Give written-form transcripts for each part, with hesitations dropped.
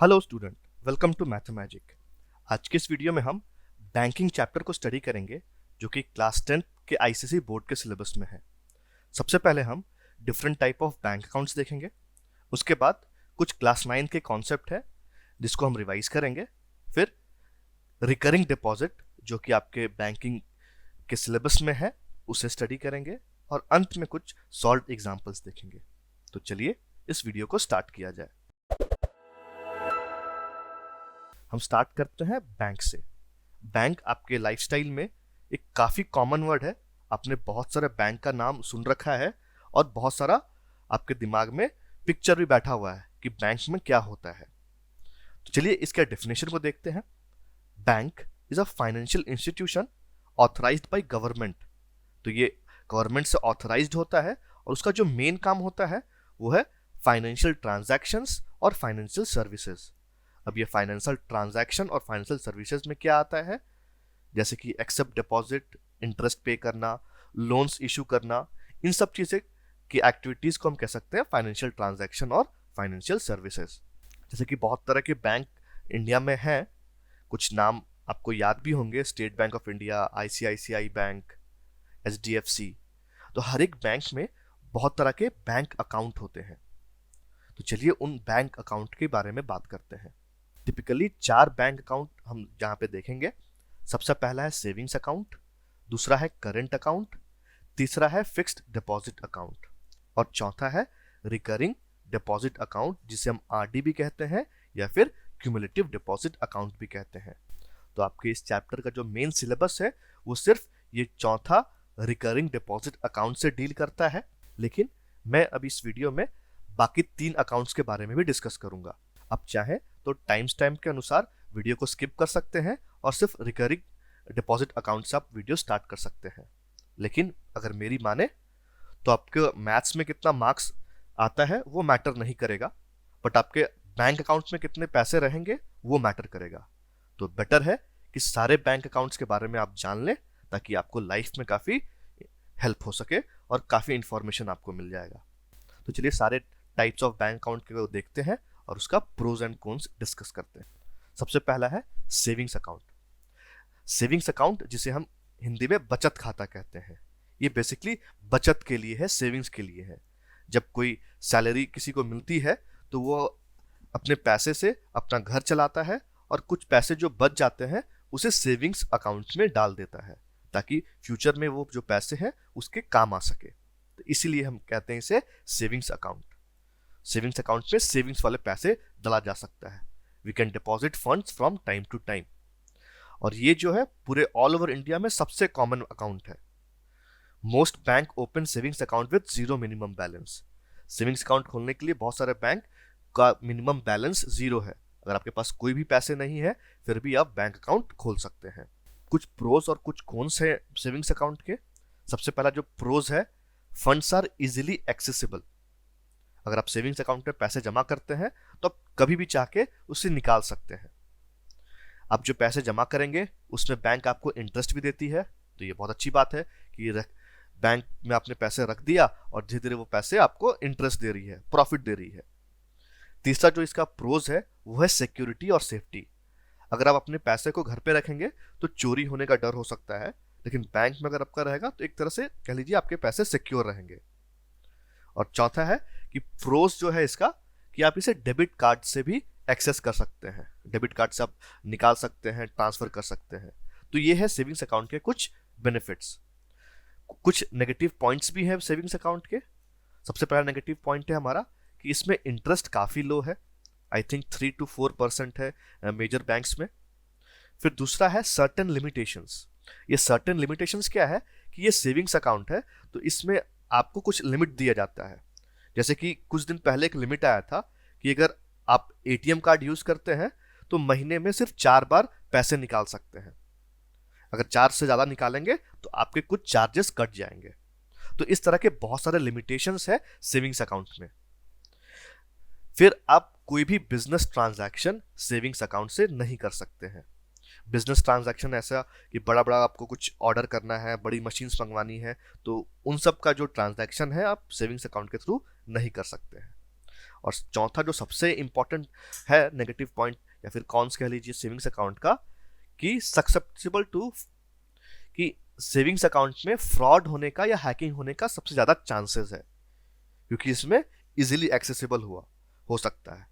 Hello student, welcome to Mathmagic. आज के इस वीडियो में हम बैंकिंग चैप्टर को स्टडी करेंगे जो कि क्लास 10 के आईसीएसई बोर्ड के सिलेबस में है। सबसे पहले हम different type of bank accounts देखेंगे। उसके बाद कुछ क्लास 9 के कॉन्सेप्ट है जिसको हम रिवाइज करेंगे। फिर रिकरिंग डिपॉजिट जो कि आपके बैंकिंग के सिलेबस में है उसे स्टडी करेंगे और अंत में कुछ सॉल्व एग्जाम्पल्स देखेंगे। तो चलिए इस वीडियो को स्टार्ट किया जाए। हम स्टार्ट करते हैं बैंक से। बैंक आपके लाइफस्टाइल में एक काफ़ी कॉमन वर्ड है। आपने बहुत सारे बैंक का नाम सुन रखा है और बहुत सारा आपके दिमाग में पिक्चर भी बैठा हुआ है कि बैंक में क्या होता है। तो चलिए इसके डेफिनेशन को देखते हैं। Bank is a financial institution authorised by government. तो ये गवर्नमेंट से ऑथराइज्ड होता है और उसका जो मेन काम होता है वो है फाइनेंशियल ट्रांजैक्शंस और फाइनेंशियल सर्विसेज। अब ये फाइनेंशियल ट्रांजैक्शन और फाइनेंशियल सर्विसेज में क्या आता है, जैसे कि एक्सेप्ट डिपॉजिट, इंटरेस्ट पे करना, लोन्स इशू करना, इन सब चीज़ें की एक्टिविटीज़ को हम कह सकते हैं फाइनेंशियल ट्रांजैक्शन और फाइनेंशियल सर्विसेज। जैसे कि बहुत तरह के बैंक इंडिया में हैं, कुछ नाम आपको याद भी होंगे, state bank of India, ICICI bank, HDFC. तो हर एक बैंक में बहुत तरह के बैंक अकाउंट होते हैं। तो चलिए उन बैंक अकाउंट के बारे में बात करते हैं। टिपिकली 4 बैंक अकाउंट हम यहाँ पे देखेंगे। सबसे पहला है सेविंग्स अकाउंट, दूसरा है करंट अकाउंट, तीसरा है फिक्स्ड डिपॉजिट अकाउंट और चौथा है रिकरिंग डिपॉजिट अकाउंट, जिसे हम आरडी भी कहते हैं या फिर क्यूमुलेटिव डिपॉजिट अकाउंट भी कहते हैं। तो आपके इस चैप्टर का जो मेन सिलेबस है वो सिर्फ ये चौथा रिकरिंग डिपॉजिट अकाउंट से डील करता है, लेकिन मैं अब इस वीडियो में बाकी 3 अकाउंट्स के बारे में भी डिस्कस करूंगा। आप चाहें तो टाइम स्टैम्प के अनुसार वीडियो को स्किप कर सकते हैं और सिर्फ रिकरिंग डिपॉजिट अकाउंट से आप वीडियो स्टार्ट कर सकते हैं। लेकिन अगर मेरी माने तो आपके मैथ्स में कितना मार्क्स आता है वो मैटर नहीं करेगा, बट आपके बैंक अकाउंट्स में कितने पैसे रहेंगे वो मैटर करेगा। तो बेटर है कि सारे बैंक अकाउंट्स के बारे में आप जान लें ताकि आपको लाइफ में काफ़ी हेल्प हो सके और काफ़ी इंफॉर्मेशन आपको मिल जाएगा। तो चलिए सारे टाइप्स ऑफ बैंक अकाउंट को देखते हैं और उसका प्रोज एंड कॉन्स डिस्कस करते हैं। सबसे पहला है सेविंग्स अकाउंट। सेविंग्स अकाउंट जिसे हम हिंदी में बचत खाता कहते हैं, ये बेसिकली बचत के लिए है, सेविंग्स के लिए है। जब कोई सैलरी किसी को मिलती है तो वो अपने पैसे से अपना घर चलाता है और कुछ पैसे जो बच जाते हैं उसे सेविंग्स अकाउंट में डाल देता है ताकि फ्यूचर में वो जो पैसे हैं उसके काम आ सके। तो इसीलिए हम कहते हैं इसे सेविंग्स अकाउंट। सेविंग्स अकाउंट में सेविंग्स वाले पैसे डाला जा सकता है। We can deposit funds from time to time. और ये जो है पूरे ऑल ओवर इंडिया में सबसे कॉमन अकाउंट है। Most bank open savings account with zero minimum balance. Savings account खोलने के लिए बहुत सारे बैंक का मिनिमम बैलेंस जीरो है। अगर आपके पास कोई भी पैसे नहीं है फिर भी आप बैंक अकाउंट खोल सकते हैं। कुछ प्रोज और कुछ कॉन्स है सेविंग्स अकाउंट के। सबसे पहला जो प्रोज है, फंड्स आर इजिली एक्सेसिबल। अगर आप सेविंग्स अकाउंट में पैसे जमा करते हैं तो आप कभी भी चाह के उसे निकाल सकते हैं। आप जो पैसे जमा करेंगे उसमें बैंक आपको इंटरेस्ट भी देती है, तो ये बहुत अच्छी बात है कि बैंक में आपने पैसे रख दिया और धीरे धीरे वो पैसे आपको इंटरेस्ट दे रही है, प्रॉफिट दे रही है। तीसरा जो इसका प्रोज है वो है सिक्योरिटी और सेफ्टी। अगर आप अपने पैसे को घर पे रखेंगे तो चोरी होने का डर हो सकता है, लेकिन बैंक में अगर आपका रहेगा तो एक तरह से कह लीजिए आपके पैसे सिक्योर रहेंगे। और चौथा है कि प्रोज जो है इसका कि आप इसे डेबिट कार्ड से भी एक्सेस कर सकते हैं। डेबिट कार्ड से आप निकाल सकते हैं, ट्रांसफर कर सकते हैं। तो ये है सेविंग्स अकाउंट के कुछ बेनिफिट्स। कुछ नेगेटिव पॉइंट्स भी हैं सेविंग्स अकाउंट के। सबसे पहला नेगेटिव पॉइंट है हमारा कि इसमें इंटरेस्ट काफ़ी लो है। आई थिंक 3 to 4% है मेजर बैंक्स में। फिर दूसरा है सर्टेन लिमिटेशंस। ये सर्टेन लिमिटेशंस क्या है कि ये सेविंग्स अकाउंट है तो इसमें आपको कुछ लिमिट दिया जाता है। जैसे कि कुछ दिन पहले एक लिमिट आया था कि अगर आप एटीएम कार्ड यूज करते हैं तो महीने में सिर्फ 4 बार पैसे निकाल सकते हैं। अगर 4 से ज्यादा निकालेंगे तो आपके कुछ चार्जेस कट जाएंगे। तो इस तरह के बहुत सारे लिमिटेशंस है सेविंग्स अकाउंट में। फिर आप कोई भी बिजनेस ट्रांजैक्शन सेविंग्स अकाउंट से नहीं कर सकते हैं। बिजनेस ट्रांजैक्शन ऐसा कि बड़ा बड़ा आपको कुछ ऑर्डर करना है, बड़ी मशीन्स मंगवानी है, तो उन सब का जो ट्रांजैक्शन है आप सेविंग्स अकाउंट के थ्रू नहीं कर सकते हैं। और चौथा जो सबसे इंपॉर्टेंट है नेगेटिव पॉइंट या फिर कॉन्स कह लीजिए सेविंग्स अकाउंट का, कि ससेप्टेबल टू, कि सेविंग्स अकाउंट में फ्रॉड होने का या हैकिंग होने का सबसे ज्यादा चांसेस है, क्योंकि इसमें इजीली एक्सेसिबल हो सकता है,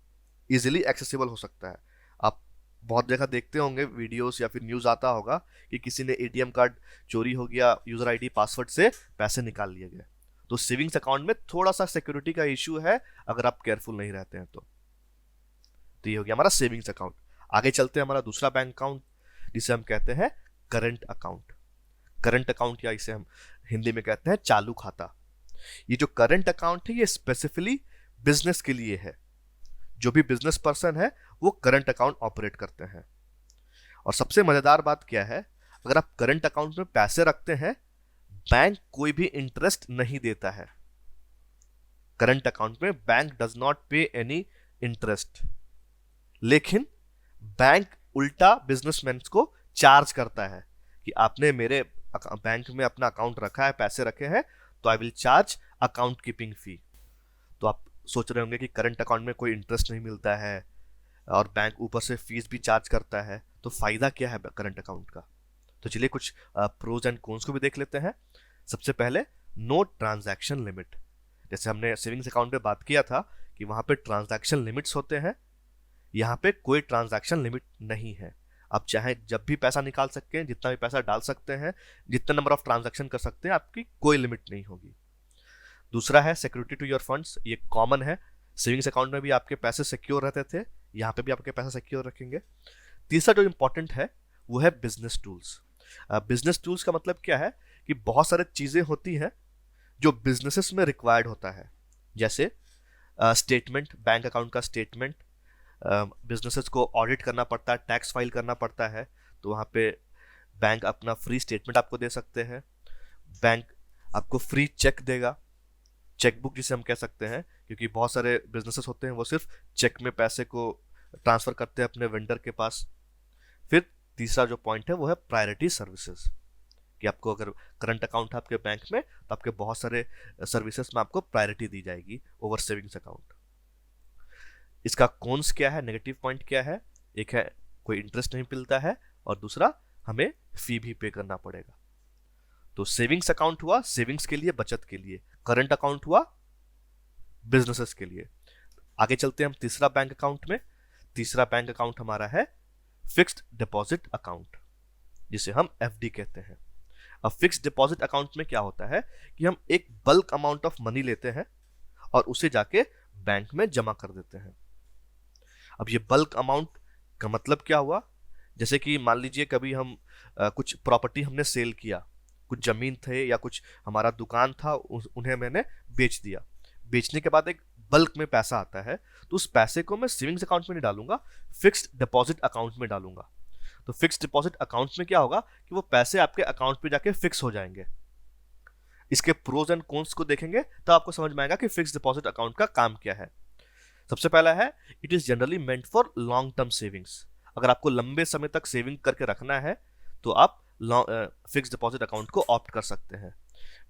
इजीली एक्सेसिबल हो सकता है। आप बहुत जगह देखते होंगे वीडियोस या फिर न्यूज़ आता होगा कि किसी ने एटीएम कार्ड चोरी हो गया, यूजर आईडी पासवर्ड से पैसे निकाल लिए गए। तो सेविंग्स अकाउंट में थोड़ा सा सिक्योरिटी का इश्यू है अगर आप केयरफुल नहीं रहते हैं तो ये हो गया हमारा सेविंग्स अकाउंट। आगे चलते हैं हमारा दूसरा बैंक अकाउंट, जिसे हम कहते हैं करंट अकाउंट। करंट अकाउंट या इसे हम हिंदी में कहते हैं चालू खाता। ये जो करंट अकाउंट है ये स्पेसिफिकली बिजनेस के लिए है। जो भी बिजनेस पर्सन है वो करंट अकाउंट ऑपरेट करते हैं। और सबसे मजेदार बात क्या है, अगर आप करंट अकाउंट में पैसे रखते हैं, बैंक कोई भी इंटरेस्ट नहीं देता है। करंट अकाउंट में बैंक डज नॉट पे एनी इंटरेस्ट, लेकिन बैंक उल्टा बिजनेसमैन को चार्ज करता है कि आपने मेरे बैंक में अपना अकाउंट रखा है, पैसे रखे हैं, तो I will charge account keeping fee. तो आप सोच रहे होंगे कि करंट अकाउंट में कोई इंटरेस्ट नहीं मिलता है और बैंक ऊपर से फीस भी चार्ज करता है, तो फायदा क्या है करंट अकाउंट का। तो चलिए कुछ प्रोज एंड कॉन्स को भी देख लेते हैं। सबसे पहले नो ट्रांजैक्शन लिमिट। जैसे हमने सेविंग्स अकाउंट में बात किया था कि वहां पे ट्रांजैक्शन लिमिट्स होते हैं, यहाँ पे कोई ट्रांजैक्शन लिमिट नहीं है। आप चाहे जब भी पैसा निकाल सकते हैं, जितना भी पैसा डाल सकते हैं, जितना नंबर ऑफ ट्रांजैक्शन कर सकते हैं, आपकी कोई लिमिट नहीं होगी। दूसरा है सिक्योरिटी टू योर फंड्स। ये कॉमन है, सेविंग्स अकाउंट में भी आपके पैसे सिक्योर रहते थे, यहाँ पे भी आपके पैसे सिक्योर रखेंगे। तीसरा जो इंपॉर्टेंट है वो है बिजनेस टूल्स। बिजनेस टूल्स का मतलब क्या है कि बहुत सारे चीजें होती हैं जो बिजनेसेस में रिक्वायर्ड होता है, जैसे स्टेटमेंट, बैंक अकाउंट का स्टेटमेंट, बिजनेसेस को ऑडिट करना पड़ता है, टैक्स फाइल करना पड़ता है, तो वहाँ पे बैंक अपना फ्री स्टेटमेंट आपको दे सकते हैं। बैंक आपको फ्री चेक देगा, चेकबुक जिसे हम कह सकते हैं, क्योंकि बहुत सारे बिजनेसेस होते हैं वो सिर्फ चेक में पैसे को ट्रांसफर करते हैं अपने वेंडर के पास। फिर तीसरा जो पॉइंट है वो है प्रायोरिटी सर्विसेज, कि आपको अगर करंट अकाउंट है आपके बैंक में तो आपके बहुत सारे सर्विसेज में आपको प्रायोरिटी दी जाएगी ओवर सेविंग्स अकाउंट। इसका कॉन्स क्या है, नेगेटिव पॉइंट क्या है? एक है कोई इंटरेस्ट नहीं मिलता है, और दूसरा हमें फी भी पे करना पड़ेगा। तो सेविंग्स अकाउंट हुआ सेविंग्स के लिए, बचत के लिए, करंट अकाउंट हुआ बिजनेसेस के लिए। आगे चलते हैं हम तीसरा बैंक अकाउंट में। तीसरा बैंक अकाउंट हमारा है फिक्स्ड डिपॉजिट अकाउंट, जिसे हम एफडी कहते हैं। अब फिक्स्ड डिपॉजिट अकाउंट में क्या होता है कि हम एक बल्क अमाउंट ऑफ मनी लेते हैं और उसे जाके बैंक में जमा कर देते हैं। अब ये बल्क अमाउंट का मतलब क्या हुआ, जैसे कि मान लीजिए कभी हम कुछ प्रॉपर्टी हमने सेल किया, कुछ जमीन थे या कुछ हमारा दुकान था, उन्हें मैंने बेच दिया। बेचने के बाद एक बल्क में पैसा आता है, तो उस पैसे को मैं सेविंग्स अकाउंट में नहीं डालूंगा, फिक्स्ड डिपॉजिट अकाउंट में डालूंगा। तो फिक्स्ड डिपॉजिट अकाउंट में क्या होगा कि वो पैसे आपके अकाउंट पे जाके फिक्स हो जाएंगे। इसके प्रोज एंड कॉन्स को देखेंगे तो आपको समझ में आएगा कि फिक्स्ड डिपॉजिट अकाउंट का काम क्या है। सबसे पहला है, it is generally meant for long term savings. अगर आपको लंबे समय तक सेविंग करके रखना है तो आप फिक्स्ड डिपॉजिट अकाउंट को ऑप्ट कर सकते हैं।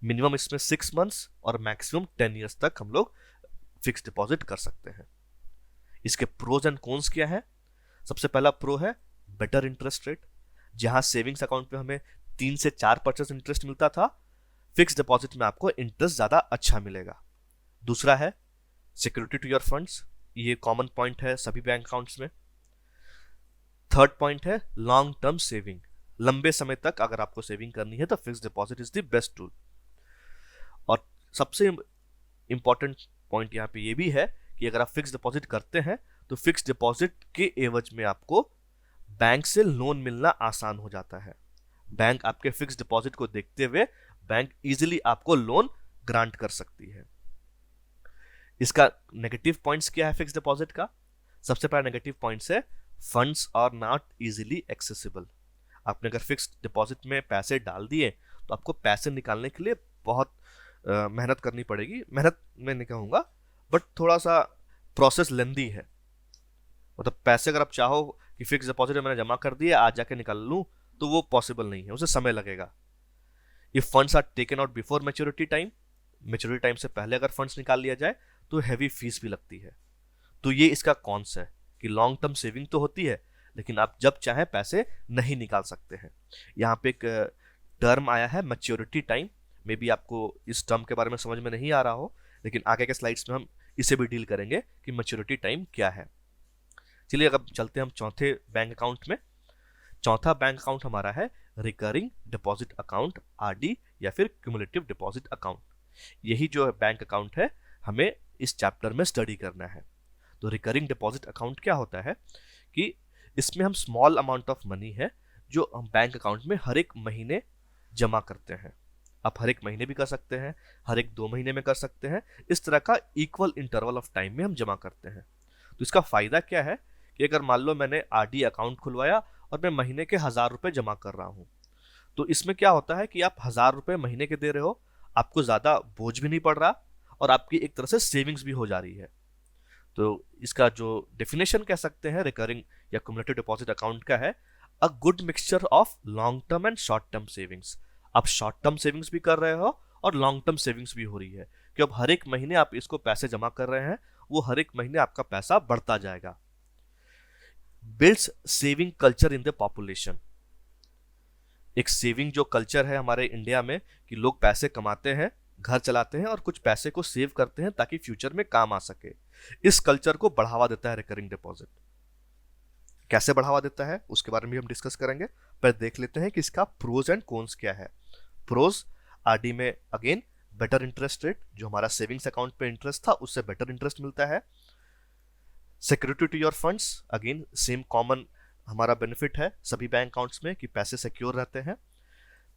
मिनिमम इसमें 6 मंथ्स और मैक्सिमम 10 ईयर्स तक हम लोग फिक्स्ड डिपॉजिट कर सकते हैं। इसके प्रोज एंड कॉन्स क्या है? सबसे पहला प्रो है बेटर इंटरेस्ट रेट। जहां सेविंग्स अकाउंट में हमें 3 से 4% इंटरेस्ट मिलता था, फिक्स्ड डिपॉजिट में आपको इंटरेस्ट ज्यादा अच्छा मिलेगा। दूसरा है सिक्योरिटी टू योर फंड्स। ये कॉमन पॉइंट है सभी बैंक अकाउंट्स में। थर्ड पॉइंट है लॉन्ग टर्म सेविंग। लंबे समय तक अगर आपको सेविंग करनी है तो fixed deposit is the best tool. और सबसे इंपॉर्टेंट पॉइंट यहाँ पे ये भी है कि अगर आप फिक्स्ड डिपॉजिट करते हैं तो फिक्स्ड डिपॉजिट के एवज में आपको बैंक से लोन मिलना आसान हो जाता है। बैंक आपके फिक्स्ड डिपॉजिट को देखते हुए बैंक इजीली आपको लोन ग्रांट कर सकती है। इसका नेगेटिव पॉइंट्स क्या है फिक्स्ड डिपॉजिट का? सबसे पहला नेगेटिव पॉइंट्स है funds are not easily accessible. आपने अगर फिक्स्ड डिपॉजिट में पैसे डाल दिए तो आपको पैसे निकालने के लिए बहुत मेहनत करनी पड़ेगी। मेहनत मैं नहीं कहूँगा, बट थोड़ा सा प्रोसेस लेंदी है। मतलब पैसे अगर आप चाहो कि फिक्स डिपॉजिट में मैंने जमा कर दिया आज जाके निकाल लूँ, तो वो पॉसिबल नहीं है, उसे समय लगेगा। If funds are taken out before maturity time, maturity time से पहले अगर फंड्स निकाल लिया जाए तो हैवी फीस भी लगती है। तो ये इसका कॉन्स है कि लॉन्ग टर्म सेविंग तो होती है, लेकिन आप जब चाहे पैसे नहीं निकाल सकते हैं। यहाँ पे एक टर्म आया है मैच्योरिटी टाइम, मे बी आपको इस टर्म के बारे में समझ में नहीं आ रहा हो, लेकिन आगे के स्लाइड्स में हम इसे भी डील करेंगे कि मैच्योरिटी टाइम क्या है। चलिए अब चलते हैं हम चौथे बैंक अकाउंट में। चौथा बैंक अकाउंट हमारा है रिकरिंग डिपॉजिट अकाउंट, आरडी या फिर क्यूमुलेटिव डिपॉजिट अकाउंट। यही जो बैंक अकाउंट है हमें इस चैप्टर में स्टडी करना है। तो रिकरिंग डिपॉजिट अकाउंट क्या होता है कि इसमें हम स्मॉल अमाउंट ऑफ मनी है जो हम बैंक अकाउंट में हर एक महीने जमा करते हैं। आप हर एक महीने भी कर सकते हैं, हर एक 2 महीने में कर सकते हैं, इस तरह का इक्वल इंटरवल ऑफ टाइम में हम जमा करते हैं। तो इसका फायदा क्या है कि अगर मान लो मैंने आरडी अकाउंट खुलवाया और मैं महीने के 1000 रुपए जमा कर रहा हूं, तो इसमें क्या होता है कि आप 1000 रुपए महीने के दे रहे हो, आपको ज्यादा बोझ भी नहीं पड़ रहा और आपकी एक तरह से सेविंग्स भी हो जा रही है। तो इसका जो डेफिनेशन कह सकते हैं रिकरिंग या क्यूमुलेटिव डिपॉजिट अकाउंट का है, a good mixture of long term and short term savings. आप शॉर्ट टर्म सेविंग्स भी कर रहे हो और लॉन्ग टर्म सेविंग्स भी हो रही है कि अब हर एक महीने आप इसको पैसे जमा कर रहे हैं, वो हर एक महीने आपका पैसा बढ़ता जाएगा। Builds saving culture in the population. एक सेविंग जो कल्चर है हमारे इंडिया में कि लोग पैसे कमाते हैं, घर चलाते हैं और कुछ पैसे को सेव करते हैं ताकि फ्यूचर में काम आ सके, इस कल्चर को बढ़ावा देता है रिकरिंग डिपॉजिट। कैसे बढ़ावा देता है उसके बारे में भी हम डिस्कस करेंगे, पर देख लेते हैं कि इसका प्रोज एंड कॉन्स क्या है। प्रोज, आरडी में अगेन बेटर इंटरेस्ट रेट, जो हमारा सेविंग्स अकाउंट पे इंटरेस्ट था उससे बेटर इंटरेस्ट मिलता है। Security to your funds, again same common हमारा बेनिफिट है सभी बैंक अकाउंट्स में कि पैसे सिक्योर रहते हैं।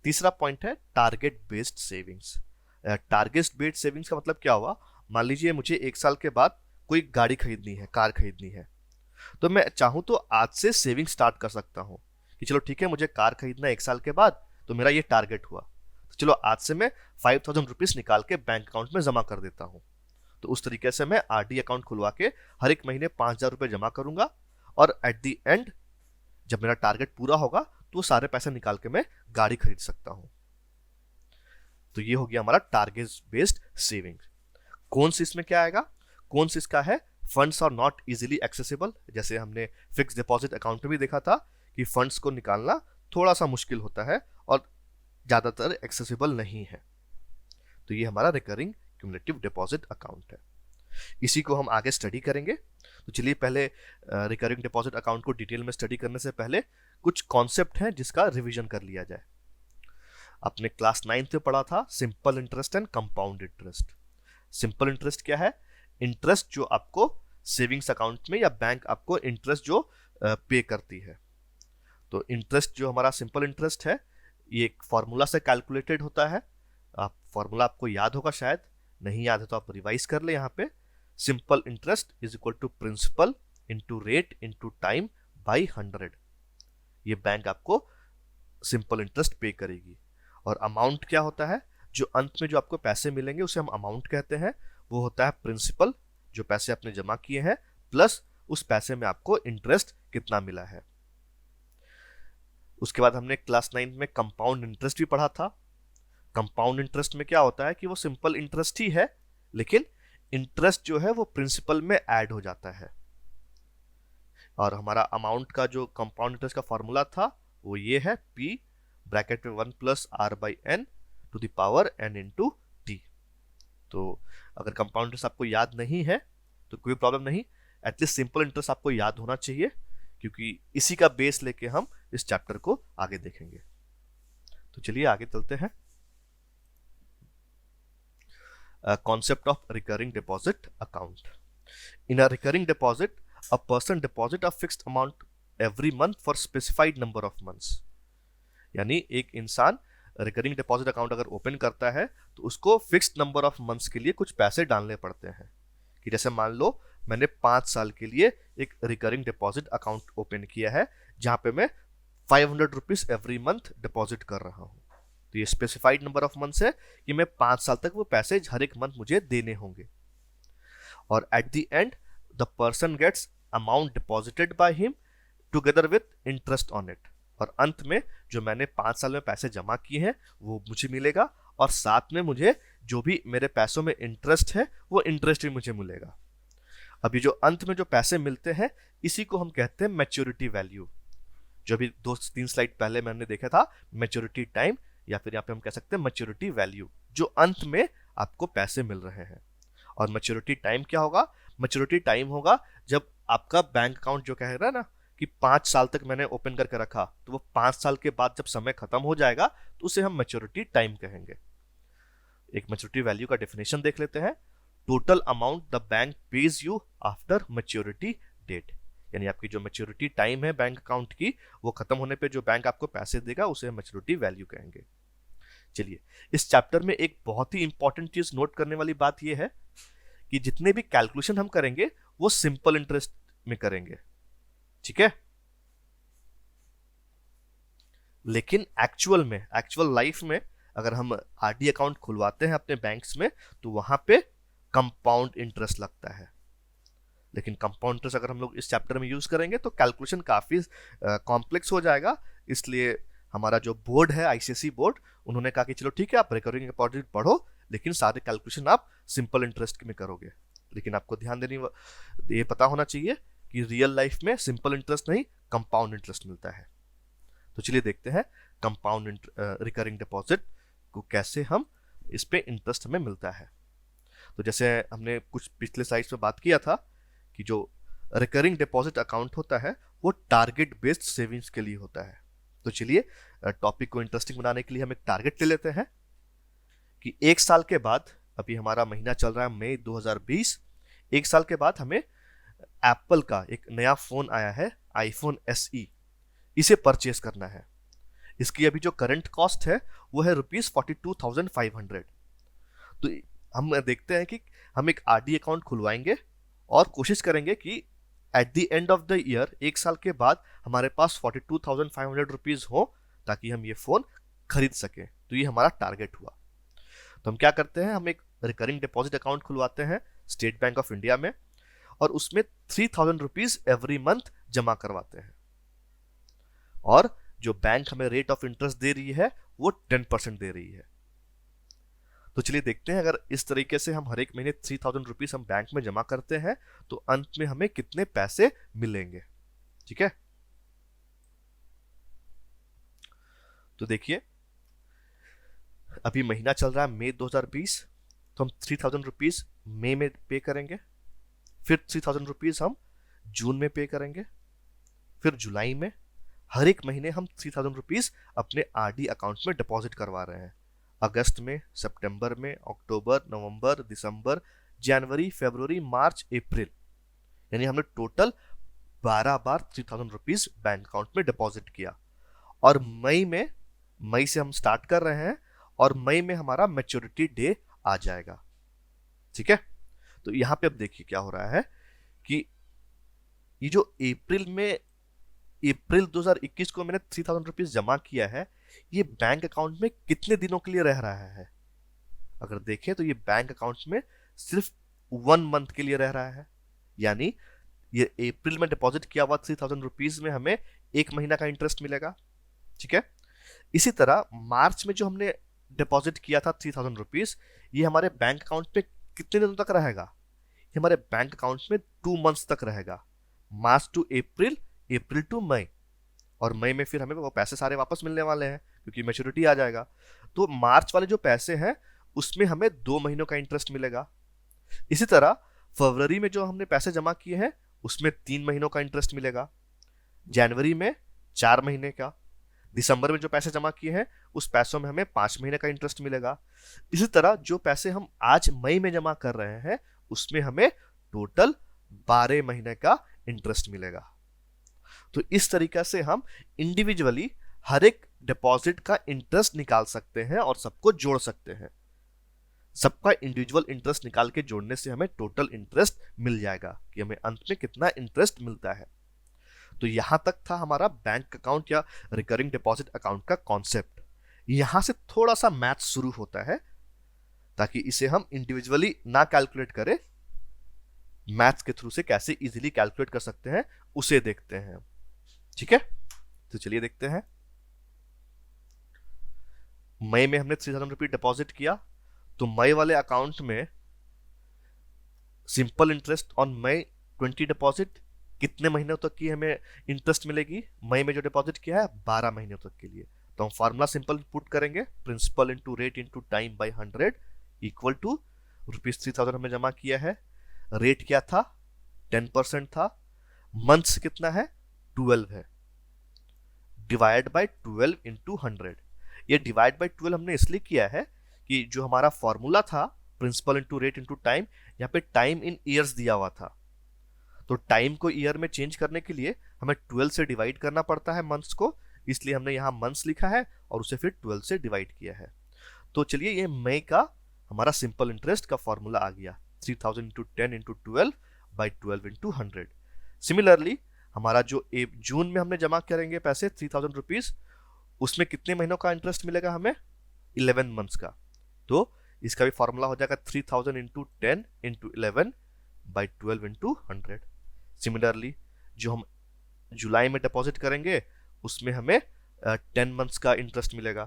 तीसरा पॉइंट है target based savings. Target based savings का मतलब क्या हुआ, मान लीजिए मुझे 1 साल के बाद कोई गाड़ी खरीदनी है, कार खरीदनी है, तो मैं चाहूं तो आज से सेविंग स्टार्ट कर सकता हूं कि चलो ठीक है मुझे कार खरीदना है 1 साल के बाद, तो मेरा ये टारगेट हुआ, तो चलो आज से मैं 5000 रुपीज निकाल के बैंक अकाउंट में जमा कर देता हूं। तो उस तरीके से मैं आरडी अकाउंट खुलवा के हर एक महीने 5000 रुपए जमा करूंगा और एट द एंड जब मेरा टारगेट पूरा होगा तो सारे पैसे निकाल के मैं गाड़ी खरीद सकता हूं। तो ये हो गया हमारा टारगेट बेस्ड सेविंग। कौन सी इसमें क्या आएगा, कौन सी इसका है funds are not easily accessible. जैसे हमने फिक्स डिपॉजिट अकाउंट में भी देखा था कि फंड्स को निकालना थोड़ा सा मुश्किल होता है और ज्यादातर एक्सेसिबल नहीं है। तो ये हमारा रिकरिंग क्यूमुलेटिव डिपॉजिट अकाउंट है, इसी को हम आगे स्टडी करेंगे। तो चलिए पहले रिकरिंग डिपॉजिट अकाउंट को डिटेल में स्टडी करने से पहले कुछ कॉन्सेप्ट हैं जिसका रिवीजन कर लिया जाए। आपने क्लास 9th में पढ़ा था simple interest and compound interest. Simple interest क्या है, इंटरेस्ट जो आपको सेविंग्स अकाउंट में या बैंक आपको इंटरेस्ट जो पे करती है। तो इंटरेस्ट जो हमारा सिंपल इंटरेस्ट है ये एक फॉर्मूला से कैलकुलेटेड होता है। आप फॉर्मूला आपको याद होगा, शायद नहीं याद है तो आप रिवाइज कर ले। यहाँ पे simple interest is equal to principal into rate into time by 100। ये बैंक आपको सिंपल इंटरेस्ट पे करेगी। और अमाउंट क्या होता है, जो अंत में जो आपको पैसे मिलेंगे उसे हम अमाउंट कहते हैं। वो होता है प्रिंसिपल, जो पैसे आपने जमा किए हैं, प्लस उस पैसे में आपको इंटरेस्ट कितना मिला है। उसके बाद हमने क्लास 9 में कंपाउंड इंटरेस्ट भी पढ़ा था। कंपाउंड इंटरेस्ट में क्या होता है कि वो सिंपल इंटरेस्ट ही है, लेकिन इंटरेस्ट जो है वो प्रिंसिपल में ऐड हो जाता है। और हमारा अमाउंट का जो कंपाउंड इंटरेस्ट का फॉर्मूला था वो ये है, P ब्रैकेट में 1 plus R by N to the power N into T। तो अगर कंपाउंड इंटरेस्ट आपको याद नहीं है तो कोई प्रॉब्लम नहीं, एटलीस्ट सिंपल इंटरेस्ट आपको याद होना चाहिए, क्योंकि इसी का बेस लेके हम इस चैप्टर को आगे देखेंगे। तो चलिए आगे चलते हैं। Concept of recurring deposit account. In a recurring deposit, a person deposit a fixed amount every month for specified number of months. यानी एक इंसान रिकरिंग डिपॉजिट अकाउंट अगर ओपन करता है तो उसको फिक्स्ड नंबर ऑफ मंथ्स के लिए कुछ पैसे डालने पड़ते हैं। कि जैसे मान लो मैंने 5 साल के लिए एक रिकरिंग डिपॉजिट अकाउंट ओपन किया है जहां पे मैं 500 रुपीज एवरी मंथ डिपॉजिट कर रहा हूं। तो ये स्पेसिफाइड नंबर ऑफ मंथ्स है कि मैं 5 साल तक वो पैसे हर एक मंथ मुझे देने होंगे। और at the end the person gets amount deposited by him together with interest on it. और अंत में जो मैंने 5 साल में पैसे जमा किए हैं वो मुझे मिलेगा, और साथ में मुझे जो भी मेरे पैसों में इंटरेस्ट है वो इंटरेस्ट भी मुझे मिलेगा। अभी जो अंत में जो पैसे मिलते हैं इसी को हम कहते हैं मैच्योरिटी वैल्यू। जो अभी 2-3 स्लाइड पहले मैंने देखा था मैच्योरिटी टाइम, या फिर यहाँ पे हम कह सकते हैं मैच्योरिटी वैल्यू, जो अंत में आपको पैसे मिल रहे हैं। और मैच्योरिटी टाइम क्या होगा? मैच्योरिटी टाइम होगा जब आपका बैंक अकाउंट जो कह रहा है ना कि 5 साल तक मैंने ओपन करके रखा, तो वो 5 साल के बाद जब समय खत्म हो जाएगा तो उसे हम मैच्योरिटी टाइम कहेंगे। एक मैच्योरिटी वैल्यू का डेफिनेशन देख लेते हैं। Total amount the bank pays you after maturity date, यानी आपकी जो मैच्योरिटी टाइम है बैंक अकाउंट की, वो खत्म होने पे जो बैंक आपको पैसे देगा उसे मैच्योरिटी वैल्यू कहेंगे। चलिए, इस चैप्टर में एक बहुत ही इंपॉर्टेंट चीज नोट करने वाली बात यह है कि जितने भी कैलकुलेशन हम करेंगे वो सिंपल इंटरेस्ट में करेंगे, ठीक है? लेकिन एक्चुअल लाइफ में अगर हम आरडी अकाउंट खुलवाते हैं अपने बैंक्स में तो वहां पे कंपाउंड इंटरेस्ट लगता है। लेकिन कंपाउंड इंटरेस्ट अगर हम लोग इस चैप्टर में यूज करेंगे तो कैलकुलेशन काफी कॉम्प्लेक्स हो जाएगा। इसलिए हमारा जो बोर्ड है, आईसीएसई बोर्ड, उन्होंने कहा कि चलो ठीक है, आप रिकरिंग डिपॉजिट पढ़ो लेकिन सारे कैलकुलेशन आप सिंपल इंटरेस्ट में करोगे। लेकिन आपको ध्यान ये पता होना चाहिए कि रियल लाइफ में सिंपल इंटरेस्ट नहीं, कंपाउंड इंटरेस्ट मिलता है। तो चलिए देखते हैं कंपाउंड रिकरिंग डिपॉजिट को कैसे हम इस पे इंटरेस्ट हमें मिलता है। तो जैसे हमने कुछ पिछले स्लाइड्स में बात किया था कि जो रिकरिंग डिपॉजिट अकाउंट होता है वो टारगेट बेस्ड सेविंग्स के लिए होता है। तो चलिए टॉपिक को इंटरेस्टिंग बनाने के लिए हम एक टारगेट ले लेते हैं कि 1 साल के बाद, अभी हमारा महीना चल रहा है मई 2020, 1 साल के बाद हमें एप्पल का एक नया फोन आया है आईफोन SE, इसे परचेस करना है। इसकी अभी जो करंट कॉस्ट है वो है ₹42,500। तो हम देखते हैं कि हम एक आरडी अकाउंट खुलवाएंगे और कोशिश करेंगे कि eight the end of the year, 1 साल के बाद, हमारे पास 42,500 रुपीज हो ताकि हम ये फोन खरीद सकें। तो ये हमारा टारगेट हुआ। तो हम क्या करते हैं, हम एक रिकरिंग डिपॉजिट अकाउंट खुलवाते हैं स्टेट बैंक ऑफ इंडिया में और उसमें 3,000 रुपीज एवरी मंथ जमा करवाते हैं। और जो बैंक हमें रेट ऑफ इंटरेस्ट दे रही है वो 10% दे रही है। तो चलिए देखते हैं, अगर इस तरीके से हम हर एक महीने 3,000 रुपीज हम बैंक में जमा करते हैं तो अंत में हमें कितने पैसे मिलेंगे। ठीक है, तो देखिए अभी महीना चल रहा है मई 2020, तो हम 3,000 रुपीज मई में पे करेंगे, फिर 3,000 रुपीज हम जून में पे करेंगे, फिर जुलाई में। हर एक महीने हम 3,000 रुपीज अपने आरडी अकाउंट में डिपॉजिट करवा रहे हैं। अगस्त में, सितंबर में, अक्टूबर, नवंबर, दिसंबर, जनवरी, फरवरी, मार्च, अप्रैल, यानी हमने टोटल 12 बार 3,000 रुपीज बैंक अकाउंट में डिपॉजिट किया। और मई से हम स्टार्ट कर रहे हैं और मई में हमारा मैच्योरिटी डे आ जाएगा। ठीक है, तो यहां पे अब देखिए क्या हो रहा है कि ये जो अप्रैल 2021 को मैंने 3,000 रुपीज जमा किया है, ये बैंक अकाउंट में कितने दिनों के लिए रह रहा है? अगर देखें तो ये बैंक अकाउंट में सिर्फ 1 मंथ के लिए रह रहा है। यानी ये अप्रैल में डिपॉजिट किया हुआ 3,000 रुपीज में हमें 1 महीना का इंटरेस्ट मिलेगा। ठीक है, इसी तरह मार्च में जो हमने डिपॉजिट किया था 3,000 रुपीज, ये हमारे बैंक अकाउंट में कितने दिनों तक रहेगा? ये हमारे बैंक अकाउंट में 2 मंथ्स तक रहेगा, March two April, April to मई। और मई में फिर हमें वो पैसे सारे वापस मिलने वाले हैं क्योंकि मैच्योरिटी आ जाएगा। तो मार्च वाले जो पैसे हैं उसमें हमें 2 महीनों का इंटरेस्ट मिलेगा। इसी तरह फरवरी में जो हमने पैसे जमा किए हैं उसमें 3 महीनों का इंटरेस्ट मिलेगा, जनवरी में 4 महीने का, दिसंबर में जो पैसे जमा किए हैं उस पैसों में हमें 5 महीने का इंटरेस्ट मिलेगा। इसी तरह जो पैसे हम आज मई में जमा कर रहे हैं उसमें हमें टोटल 12 महीने का इंटरेस्ट मिलेगा। तो इस तरीके से हम इंडिविजुअली हर एक डिपॉजिट का इंटरेस्ट निकाल सकते हैं और सबको जोड़ सकते हैं। सबका इंडिविजुअल इंटरेस्ट निकाल के जोड़ने से हमें टोटल इंटरेस्ट मिल जाएगा कि हमें अंत में कितना इंटरेस्ट मिलता है। तो यहां तक था हमारा बैंक अकाउंट या रिकरिंग डिपॉजिट अकाउंट का कॉन्सेप्ट। यहां से थोड़ा सा मैथ शुरू होता है ताकि इसे हम इंडिविजुअली ना कैलकुलेट करें, मैथ्स के थ्रू से कैसे इजीली कैलकुलेट कर सकते हैं उसे देखते हैं। ठीक है, तो चलिए देखते हैं। मई में हमने 3,000 रुपये डिपॉजिट किया, तो मई वाले अकाउंट में सिंपल इंटरेस्ट ऑन मई 20 डिपॉजिट, कितने महीनों तक की हमें इंटरेस्ट मिलेगी? मई में जो डिपॉजिट किया है 12 महीनों तक के लिए। तो हम फार्मूला सिंपल पुट करेंगे, principal into rate into time by 100 equal to ₹3000 हमने जमा किया है, रेट क्या था? 10% था, मंथ्स कितना है? 12 है, डिवाइड बाय 12 इंटू 100। ये डिवाइड बाय 12 हमने इसलिए किया है कि जो हमारा फॉर्मूला था principal into rate into time, यहाँ पे टाइम इन ईयर्स दिया हुआ था, तो टाइम को ईयर में चेंज करने के लिए हमें 12 से डिवाइड करना पड़ता है मंथ्स को, इसलिए हमने यहाँ मंथ्स लिखा है और उसे फिर 12 से डिवाइड किया है। तो चलिए ये मई का हमारा सिंपल इंटरेस्ट का फॉर्मूला आ गया, 3000 into 10 into 12 by 12 into 100। Similarly हमारा जो जून में हमने जमा करेंगे पैसे 3000 रुपीज, उसमें कितने महीनों का इंटरेस्ट मिलेगा हमें? 11 मंथ्स का। तो इसका भी फॉर्मूला हो जाएगा 3000 into 10 into 11 by 12 into 100। Similarly जो हम जुलाई में डिपॉजिट करेंगे उसमें हमें 10 मंथ्स का इंटरेस्ट मिलेगा।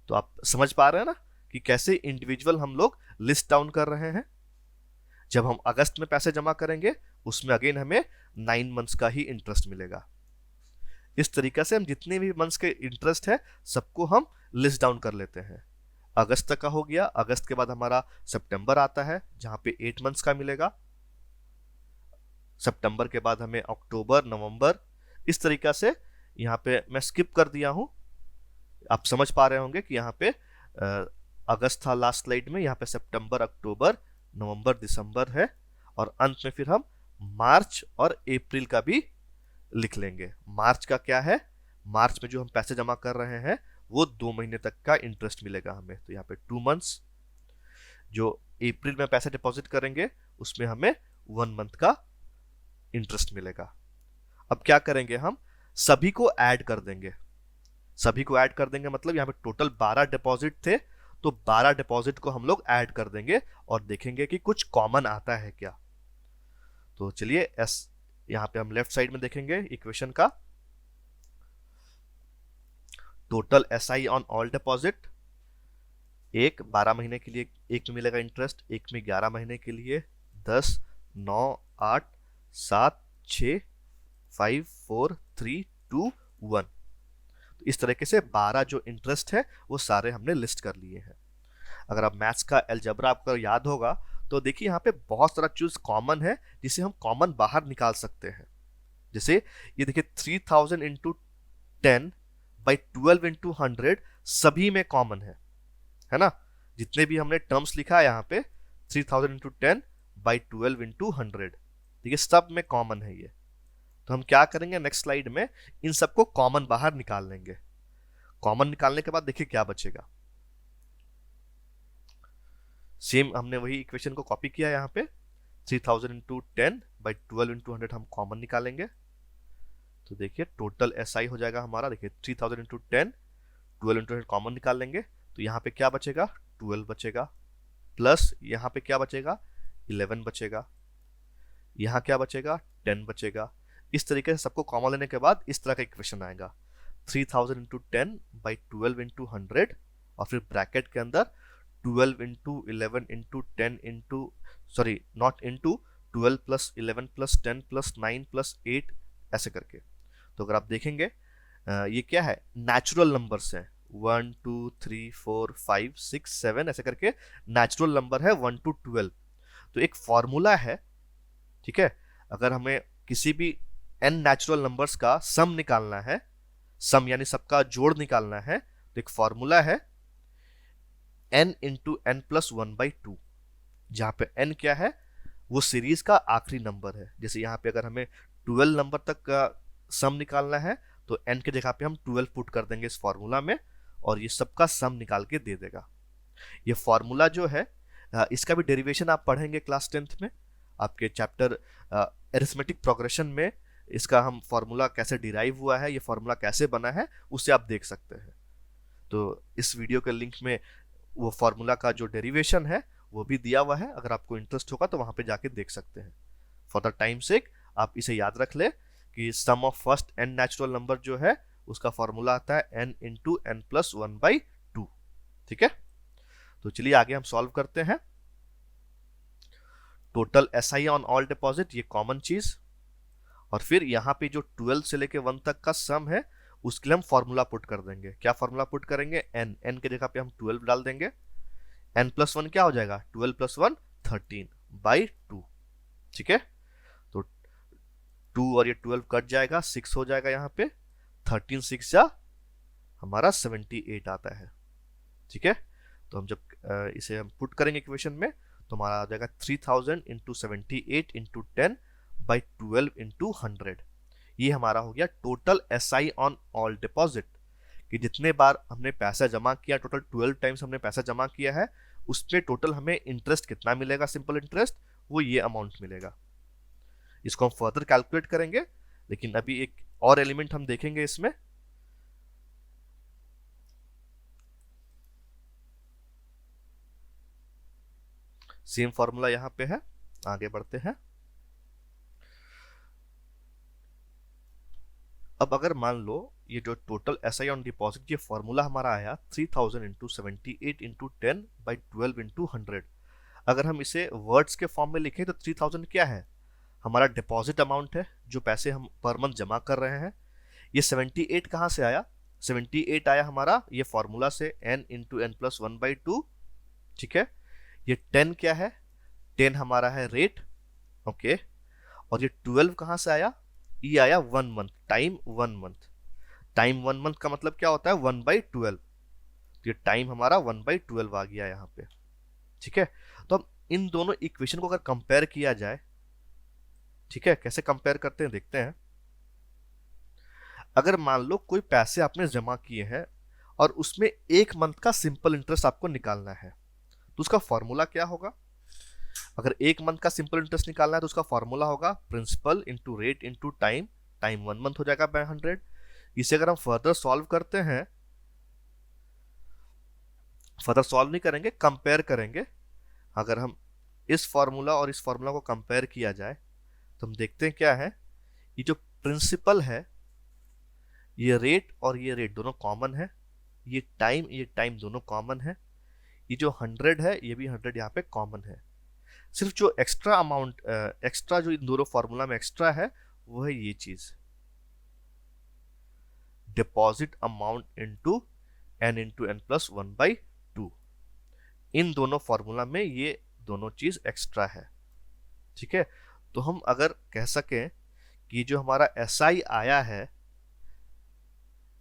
तो आप समझ पा रहे हैं ना कि कैसे इंडिविजुअल हम लोग लिस्ट डाउन कर रहे हैं। जब हम अगस्त में पैसे जमा करेंगे उसमें अगेन हमें 9 मंथ्स का ही इंटरेस्ट मिलेगा। इस तरीके से हम जितने भी मंथ्स के इंटरेस्ट है सबको हम लिस्ट डाउन कर लेते हैं। अगस्त तक का हो गया, अगस्त के बाद हमारा सितंबर आता है जहां पे 8 मंथ्स का मिलेगा, सितंबर के बाद हमें अक्टूबर, नवंबर, इस तरीका से यहाँ पे मैं स्किप कर दिया हूं। आप समझ पा रहे होंगे कि यहाँ पे अगस्त था लास्ट स्लाइड में, यहाँ पे सितंबर, अक्टूबर, नवंबर, दिसंबर है, और अंत में फिर हम मार्च और अप्रैल का भी लिख लेंगे। मार्च का क्या है? मार्च में जो हम पैसे जमा कर रहे हैं वो 2 महीने तक का इंटरेस्ट मिलेगा हमें, तो यहाँ पे 2 मंथ्स। जो अप्रैल में पैसे डिपॉजिट करेंगे उसमें हमें 1 मंथ का इंटरेस्ट मिलेगा। अब क्या करेंगे, हम सभी को ऐड कर देंगे। सभी को ऐड कर देंगे मतलब यहाँ पे टोटल 12 डिपॉजिट थे, तो 12 डिपॉजिट को हम लोग ऐड कर देंगे और देखेंगे कि कुछ कॉमन आता है क्या। तो चलिए यहाँ पे हम लेफ्ट साइड में देखेंगे इक्वेशन का, total SI on all deposit, एक 12 महीने के लिए एक में मिलेगा इंटरेस्ट, एक में 11 महीने के लिए 10, 9, 8, 7, 6, 5, 4, 3, 2, 1। तो इस तरीके से 12 जो इंटरेस्ट है वो सारे हमने लिस्ट कर लिए हैं। अगर आप मैथ्स का अलजेब्रा आपको याद होगा तो देखिए यहाँ पे बहुत सारा चीज कॉमन है जिसे हम कॉमन बाहर निकाल सकते हैं। जैसे ये देखिए 3000 इंटू 10 बाई 12 इंटू 100 सभी में कॉमन है ना? जितने भी हमने टर्म्स लिखा है यहाँ पे 3000 इंटू 10 बाई 12 इंटू 100, देखिए सब में कॉमन है ये। तो हम क्या करेंगे नेक्स्ट स्लाइड में, इन सबको कॉमन बाहर निकाल लेंगे। कॉमन निकालने के बाद देखिए क्या बचेगा। सेम हमने वही इक्वेशन को कॉपी किया यहाँ पे, 3000 इंटू 10 बाई 12 इंटू 100 हम कॉमन निकालेंगे। तो देखिए टोटल SI हो जाएगा हमारा, देखिए 3000 इंटू 10, 12 इंटू 100 कॉमन निकाल लेंगे तो यहाँ पे क्या बचेगा? 12 बचेगा, प्लस यहाँ पे क्या बचेगा? 11 बचेगा, यहाँ क्या बचेगा? 10 बचेगा। इस तरीके से सबको कॉमन लेने के बाद इस तरह का इक्वेशन आएगा, 3000 इंटू 10 बाई 12 इंटू 100 और फिर ब्रैकेट के अंदर 12 into 11 into 10 into sorry not into 12 plus 11 plus 10 plus 9 plus 8 ऐसे करके। तो अगर आप देखेंगे ये क्या है? नेचुरल नंबर्स है, 1 2 3 4 5 6 7 ऐसे करके नेचुरल नंबर है 1 to 12। तो एक फॉर्मूला है, ठीक है? अगर हमें किसी भी n नेचुरल नंबर्स का सम निकालना है, सम यानी सबका जोड़ निकालना है, तो एक फॉर्मूला है n इंटू n प्लस 1/2, जहां पे n क्या है? वो सीरीज का आखिरी नंबर है। जैसे यहाँ पे अगर हमें 12 नंबर तक का सम निकालना है तो n के जगह पे हम 12 पुट कर देंगे इस फॉर्मूला में और ये सबका सम निकाल के दे देगा। ये फॉर्मूला जो है इसका भी डेरिवेशन आप पढ़ेंगे क्लास 10th में, आपके चैप्टर अरिथमेटिक प्रोग्रेशन में इसका हम फॉर्मूला कैसे डिराइव हुआ है, ये फॉर्मूला कैसे बना है, उसे आप देख सकते हैं। तो इस वीडियो के लिंक में वो फॉर्मूला का जो डेरिवेशन है वो भी दिया हुआ है, अगर आपको इंटरेस्ट होगा तो वहां पे जाके देख सकते हैं। फॉर द टाइम सेक आप इसे याद रख ले कि sum of first n natural number जो है उसका फॉर्मूला आता है n इंटू n प्लस 1/2, ठीक है? तो चलिए आगे हम सॉल्व करते हैं। Total SI on all deposit, ये कॉमन चीज। और फिर यहाँ पे जो 12 से लेके 1 तक का सम है उसके लिए हम फॉर्मूला पुट कर देंगे। क्या फॉर्मूला पुट करेंगे? n के जगह पे हम 12 डाल देंगे। n+1 क्या हो जाएगा? 12 + 1 13/2। ठीक है, तो 2 और ये 12 कट जाएगा, 6 हो जाएगा यहाँ पे, 13 6 जा हमारा 78 आता है। ठीक है, तो हम जब इसे हम पुट करेंगे इक्वेशन में तो हमारा आ जाएगा 3000 × 78 × 10/12 × 100। ये हमारा हो गया total SI on all deposit, कि जितने बार हमने पैसा जमा किया, टोटल 12 टाइम्स हमने पैसा जमा किया है, उस पे टोटल हमें इंटरेस्ट कितना मिलेगा, सिंपल इंटरेस्ट, वो ये अमाउंट मिलेगा। इसको हम फर्दर कैलकुलेट करेंगे, लेकिन अभी एक और एलिमेंट हम देखेंगे इसमें। सेम फॉर्मूला यहां पे है, आगे बढ़ते हैं। अब अगर मान लो ये जो टोटल SI ऑन डिपॉजिट, ये फॉर्मूला हमारा आया 3000 × 78 × 10/12 × 100। अगर हम इसे वर्ड्स के फॉर्म में लिखें तो 3000 क्या है? हमारा डिपॉजिट अमाउंट है, जो पैसे हम पर मंथ जमा कर रहे हैं। ये 78 कहाँ से आया? 78 आया हमारा ये फॉर्मूला से, n × n+1/2। ठीक है, ये 10 क्या है? 10 हमारा है रेट। ओके, और ये 12 कहाँ से आया? ये आया 1 month, time 1 month. Time 1 month का मतलब क्या होता है? 1/12। तो ये टाइम हमारा 1/12 आ गया यहाँ पे। ठीक है, तो अब इन दोनों इक्वेशन को अगर कंपेयर किया जाए, ठीक है, कैसे कंपेयर करते हैं देखते हैं। अगर मान लो कोई पैसे आपने जमा किए हैं और उसमें 1 मंथ का सिंपल इंटरेस्ट आपको निकालना है, तो उसका फॉर्मूला क्या होगा? अगर 1 मंथ का सिंपल इंटरेस्ट निकालना है तो उसका फॉर्मूला होगा principal into rate into time. Time 1 month हो जाएगा बाय 100। इसे अगर हम फर्दर सॉल्व करते हैं, फर्दर सॉल्व नहीं करेंगे, कंपेयर करेंगे। अगर हम इस फॉर्मूला और इस फॉर्मूला को कंपेयर किया जाए तो हम देखते हैं क्या है। ये जो प्रिंसिपल है, ये रेट और ये रेट दोनों कॉमन है, ये टाइम दोनों कॉमन है, ये जो 100 है ये भी 100 यहाँ पे कॉमन है। सिर्फ जो एक्स्ट्रा अमाउंट, एक्स्ट्रा जो इन दोनों फॉर्मूला में एक्स्ट्रा है वो है ये चीज, deposit amount into n × n+1/2। इन दोनों फॉर्मूला में ये दोनों चीज एक्स्ट्रा है। ठीक है, तो हम अगर कह सकें कि जो हमारा SI आया है,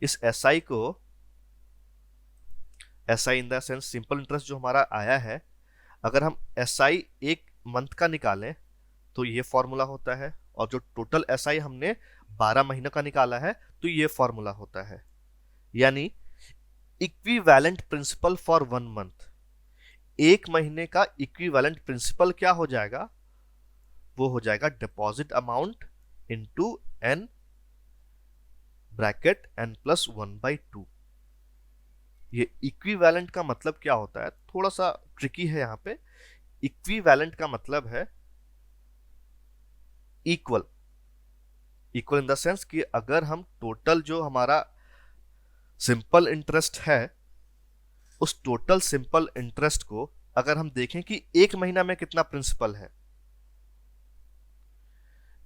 इस SI को, SI in the sense simple interest जो हमारा आया है, अगर हम SI 1 मंथ का निकालें तो ये फॉर्मूला होता है, और जो टोटल SI हमने 12 महीनों का निकाला है तो ये फॉर्मूला होता है। यानी इक्विवेलेंट प्रिंसिपल फॉर 1 मंथ, 1 महीने का इक्विवेलेंट प्रिंसिपल क्या हो जाएगा? वो हो जाएगा deposit amount into n bracket n+1/2। ये इक्विवेलेंट का मतलब क्या होता है? थोड़ा सा ट्रिकी है यहाँ पे। इक्विवेलेंट का मतलब है equal, equal in the sense कि अगर हम टोटल जो हमारा सिंपल इंटरेस्ट है, उस टोटल सिंपल इंटरेस्ट को अगर हम देखें कि 1 महीना में कितना प्रिंसिपल है,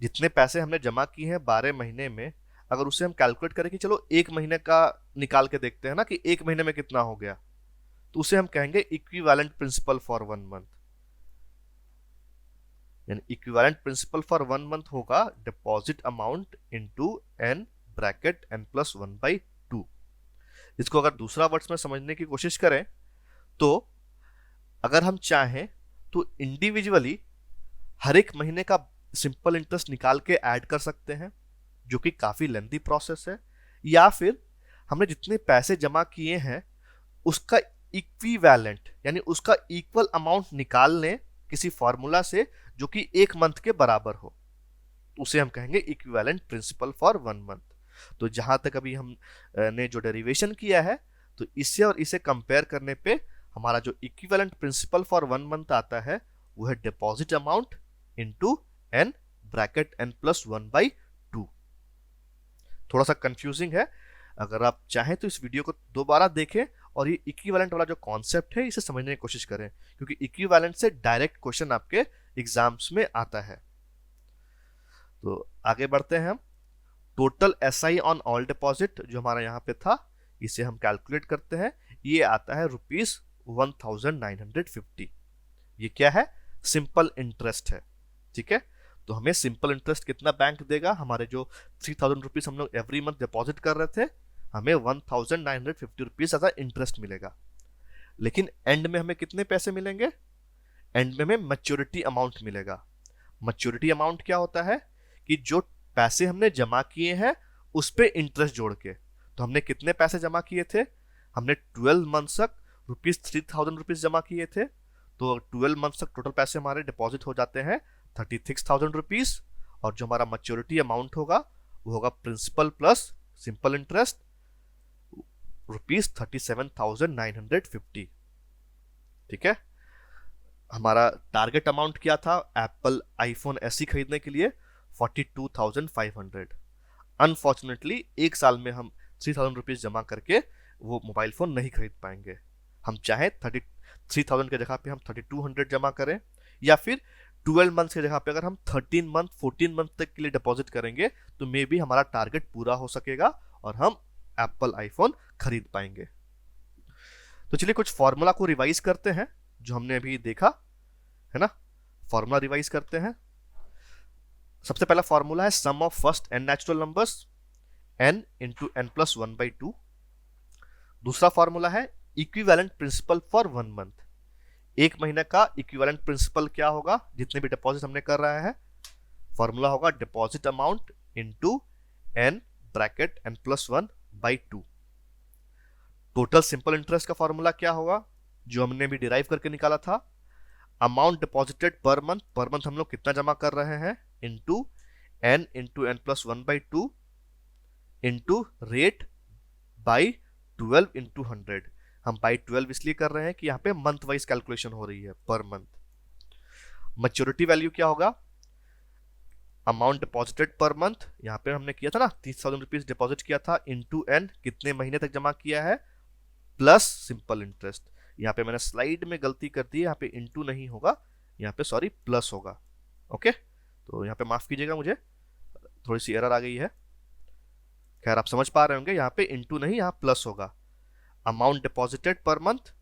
जितने पैसे हमने जमा किए हैं 12 महीने में, अगर उसे हम कैलकुलेट करें कि चलो 1 महीने का निकाल के देखते हैं ना कि 1 महीने में कितना हो गया, तो उसे हम कहेंगे इक्विवेलेंट प्रिंसिपल फॉर 1 मंथ। यानी इक्विवेलेंट प्रिंसिपल फॉर 1 मंथ होगा deposit amount into n bracket n+1/2। इसको अगर दूसरा वर्ड्स में समझने की कोशिश करें तो अगर हम चाहें तो इंडिविजुअली हर एक महीने का सिंपल इंटरेस्ट निकाल के ऐड कर सकते हैं, जो कि काफी लेंथी प्रोसेस है, या फिर हमने जितने पैसे जमा किए हैं उसका इक्विवेलेंट यानी उसका इक्वल अमाउंट निकाल लें किसी फॉर्मूला से जो कि 1 मंथ के बराबर हो, उसे हम कहेंगे इक्विवेलेंट प्रिंसिपल फॉर 1 मंथ। तो जहां तक अभी हम ने जो डेरिवेशन किया है, तो इससे और इसे कंपेयर करने पे हमारा जो इक्विवेलेंट प्रिंसिपल फॉर 1 मंथ आता है वो है deposit amount into n bracket n+1/2। थोड़ा सा कंफ्यूजिंग है, अगर आप चाहें तो इस वीडियो को दोबारा देखें और ये इक्विवेलेंट वाला जो कॉन्सेप्ट है इसे समझने की कोशिश करें, क्योंकि इक्विवेलेंट से डायरेक्ट क्वेश्चन आपके एग्जाम्स में आता है। तो आगे बढ़ते हैं हम। Total SI on all deposit जो हमारा यहाँ पे था, इसे हम कैलकुलेट करते हैं। ये आता है ₹1950। ये क्या है? सिंपल इंटरेस्ट है। ठीक है, तो हमें सिंपल इंटरेस्ट कितना बैंक देगा? हमारे जो ₹3000 हम लोग एवरी मंथ डिपॉजिट कर रहे थे, हमें ₹1950 एज इंटरेस्ट मिलेगा। लेकिन एंड में हमें कितने पैसे मिलेंगे? एंड में हमें मैच्योरिटी अमाउंट मिलेगा। मैच्योरिटी अमाउंट क्या होता है कि जो पैसे हमने जमा किए हैं उस पे इंटरेस्ट जोड़ के। तो हमने कितने पैसे जमा किए थे? हमने 12 मंथ्स तक ₹3000 जमा किए थे। तो 12 मंथ्स तक टोटल पैसे हमारे डिपॉजिट हो जाते हैं ₹36,000। और जो हमारा मैच्योरिटी अमाउंट होगा वो होगा प्रिंसिपल प्लस सिंपल इंटरेस्ट ₹37,950। ठीक है, हमारा टारगेट अमाउंट क्या था एप्पल आईफोन एसई खरीदने के लिए? 42,500। अनफॉर्चुनेटली एक साल में हम ₹3,000 जमा करके वो मोबाइल फोन नहीं खरीद पाएंगे। हम चाहे 33,000 के जगह पे हम 3200 जमा करें, या फिर 12 मंथ की जगह पे अगर हम 13 मंथ 14 मंथ तक के लिए डिपॉजिट करेंगे तो मे बी हमारा टारगेट पूरा हो सकेगा और हम एप्पल आईफोन खरीद पाएंगे। तो चलिए कुछ फॉर्मूला को रिवाइज करते हैं जो हमने अभी देखा है ना। फॉर्मूला रिवाइज करते हैं। सबसे पहला फॉर्मूला है sum of first n natural numbers n into n plus 1/2। दूसरा फॉर्मूला है इक्विवेलेंट प्रिंसिपल फॉर 1 मंथ। एक महीने का इक्विवेलेंट प्रिंसिपल क्या होगा? जितने भी डिपॉजिट हमने कर रहा है, फॉर्मूला होगा deposit amount into n bracket n plus 1/2। Total simple interest का फॉर्मूला क्या होगा जो हमने भी डिराइव करके निकाला था? अमाउंट डिपॉजिटेड पर मंथ हम लोग कितना जमा कर रहे हैं into n plus 1/2 into rate by 12 into 100। हम बाई 12 इसलिए कर रहे हैं कि यहाँ पे मंथ वाइज कैलकुलेशन हो रही है पर मंथ। मैच्योरिटी वैल्यू क्या होगा? अमाउंट डिपॉजिटेड पर मंथ, यहाँ पे हमने किया था ना ₹30,000 डिपॉजिट किया था, इंटू n कितने महीने तक जमा किया है, प्लस सिंपल इंटरेस्ट। यहाँ पे मैंने स्लाइड में गलती कर दी है, यहाँ पे इंटू नहीं होगा, यहाँ पे सॉरी प्लस होगा। ओके, तो यहाँ पे माफ कीजिएगा, मुझे थोड़ी सी एरर आ गई है। खैर आप समझ पा रहे होंगे, यहाँ पे इंटू नहीं यहाँ प्लस होगा। Amount deposited per month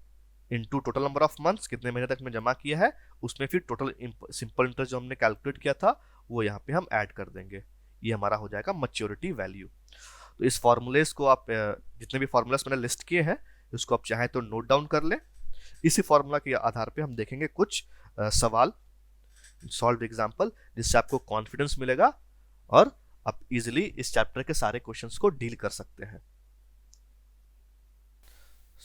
into total number of months, कितने महीने तक में जमा किया है, उसमें फिर टोटल सिंपल इंटरेस्ट जो हमने कैलकुलेट किया था वो यहाँ पे हम ऐड कर देंगे। ये हमारा हो जाएगा मैच्योरिटी वैल्यू। तो इस फॉर्मूलेस को आप जितने भी फॉर्मूलास मैंने लिस्ट किए हैं इसको आप चाहे तो नोट डाउन कर लें। इसी फॉर्मूला के आधार पे हम देखेंगे कुछ सवाल, सॉल्व एग्जाम्पल, जिससे आपको कॉन्फिडेंस मिलेगा और आप इजीली इस चैप्टर के सारे क्वेश्चंस को डील कर सकते हैं।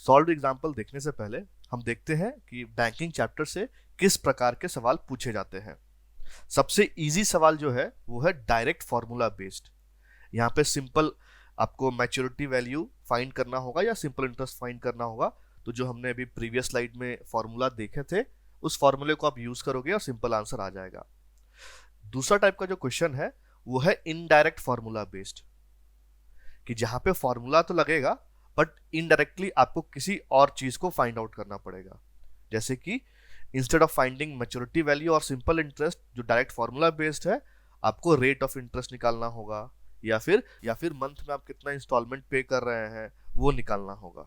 सॉल्व एग्जाम्पल देखने से पहले हम देखते हैं कि बैंकिंग चैप्टर से किस प्रकार के सवाल पूछे जाते हैं। सबसे इजी सवाल जो है वो है डायरेक्ट फॉर्मूला बेस्ड। यहाँ पे सिंपल आपको मैच्योरिटी वैल्यू फाइंड करना होगा या सिंपल इंटरेस्ट फाइंड करना होगा। तो जो हमने अभी प्रीवियस स्लाइड में फॉर्मूला देखे थे उस फॉर्मूले को आप यूज करोगे और सिंपल आंसर आ जाएगा। दूसरा टाइप का जो क्वेश्चन है वो है इनडायरेक्ट फॉर्मूला बेस्ड, कि जहां पे फॉर्मूला तो लगेगा बट इनडायरेक्टली आपको किसी और चीज को फाइंड आउट करना पड़ेगा। जैसे कि instead of finding maturity value और सिंपल इंटरेस्ट, जो डायरेक्ट फॉर्मूला बेस्ड है, आपको रेट ऑफ इंटरेस्ट निकालना होगा या फिर मंथ में आप कितना इंस्टॉलमेंट पे कर रहे हैं वो निकालना होगा।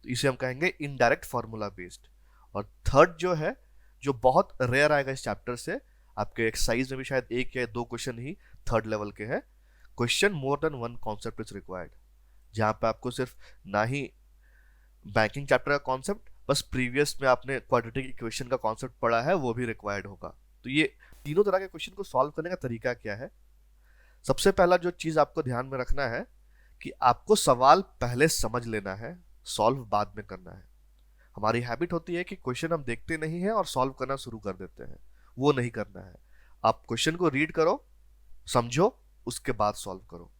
तो इसे हम कहेंगे इनडायरेक्ट फॉर्मूला बेस्ड। और थर्ड जो है, जो बहुत रेयर आएगा इस चैप्टर से, आपके एक्सरसाइज में भी शायद 1 या 2 क्वेश्चन ही थर्ड लेवल के हैं, question more than 1 concept is required, जहां पे आपको सिर्फ ना ही बैंकिंग चैप्टर का कॉन्सेप्ट, बस प्रीवियस में आपने क्वाड्रेटिक इक्वेशन का कॉन्सेप्ट पढ़ा है वो भी रिक्वायर्ड होगा। तो ये तीनों तरह के क्वेश्चन को सॉल्व करने का तरीका क्या है? सबसे पहला जो चीज आपको ध्यान में रखना है कि आपको सवाल पहले समझ लेना है, सॉल्व बाद में करना है। हमारी हैबिट होती है कि क्वेश्चन हम देखते नहीं है और सॉल्व करना शुरू कर देते हैं, वो नहीं करना है। आप क्वेश्चन को रीड करो, समझो, उसके बाद सॉल्व करो।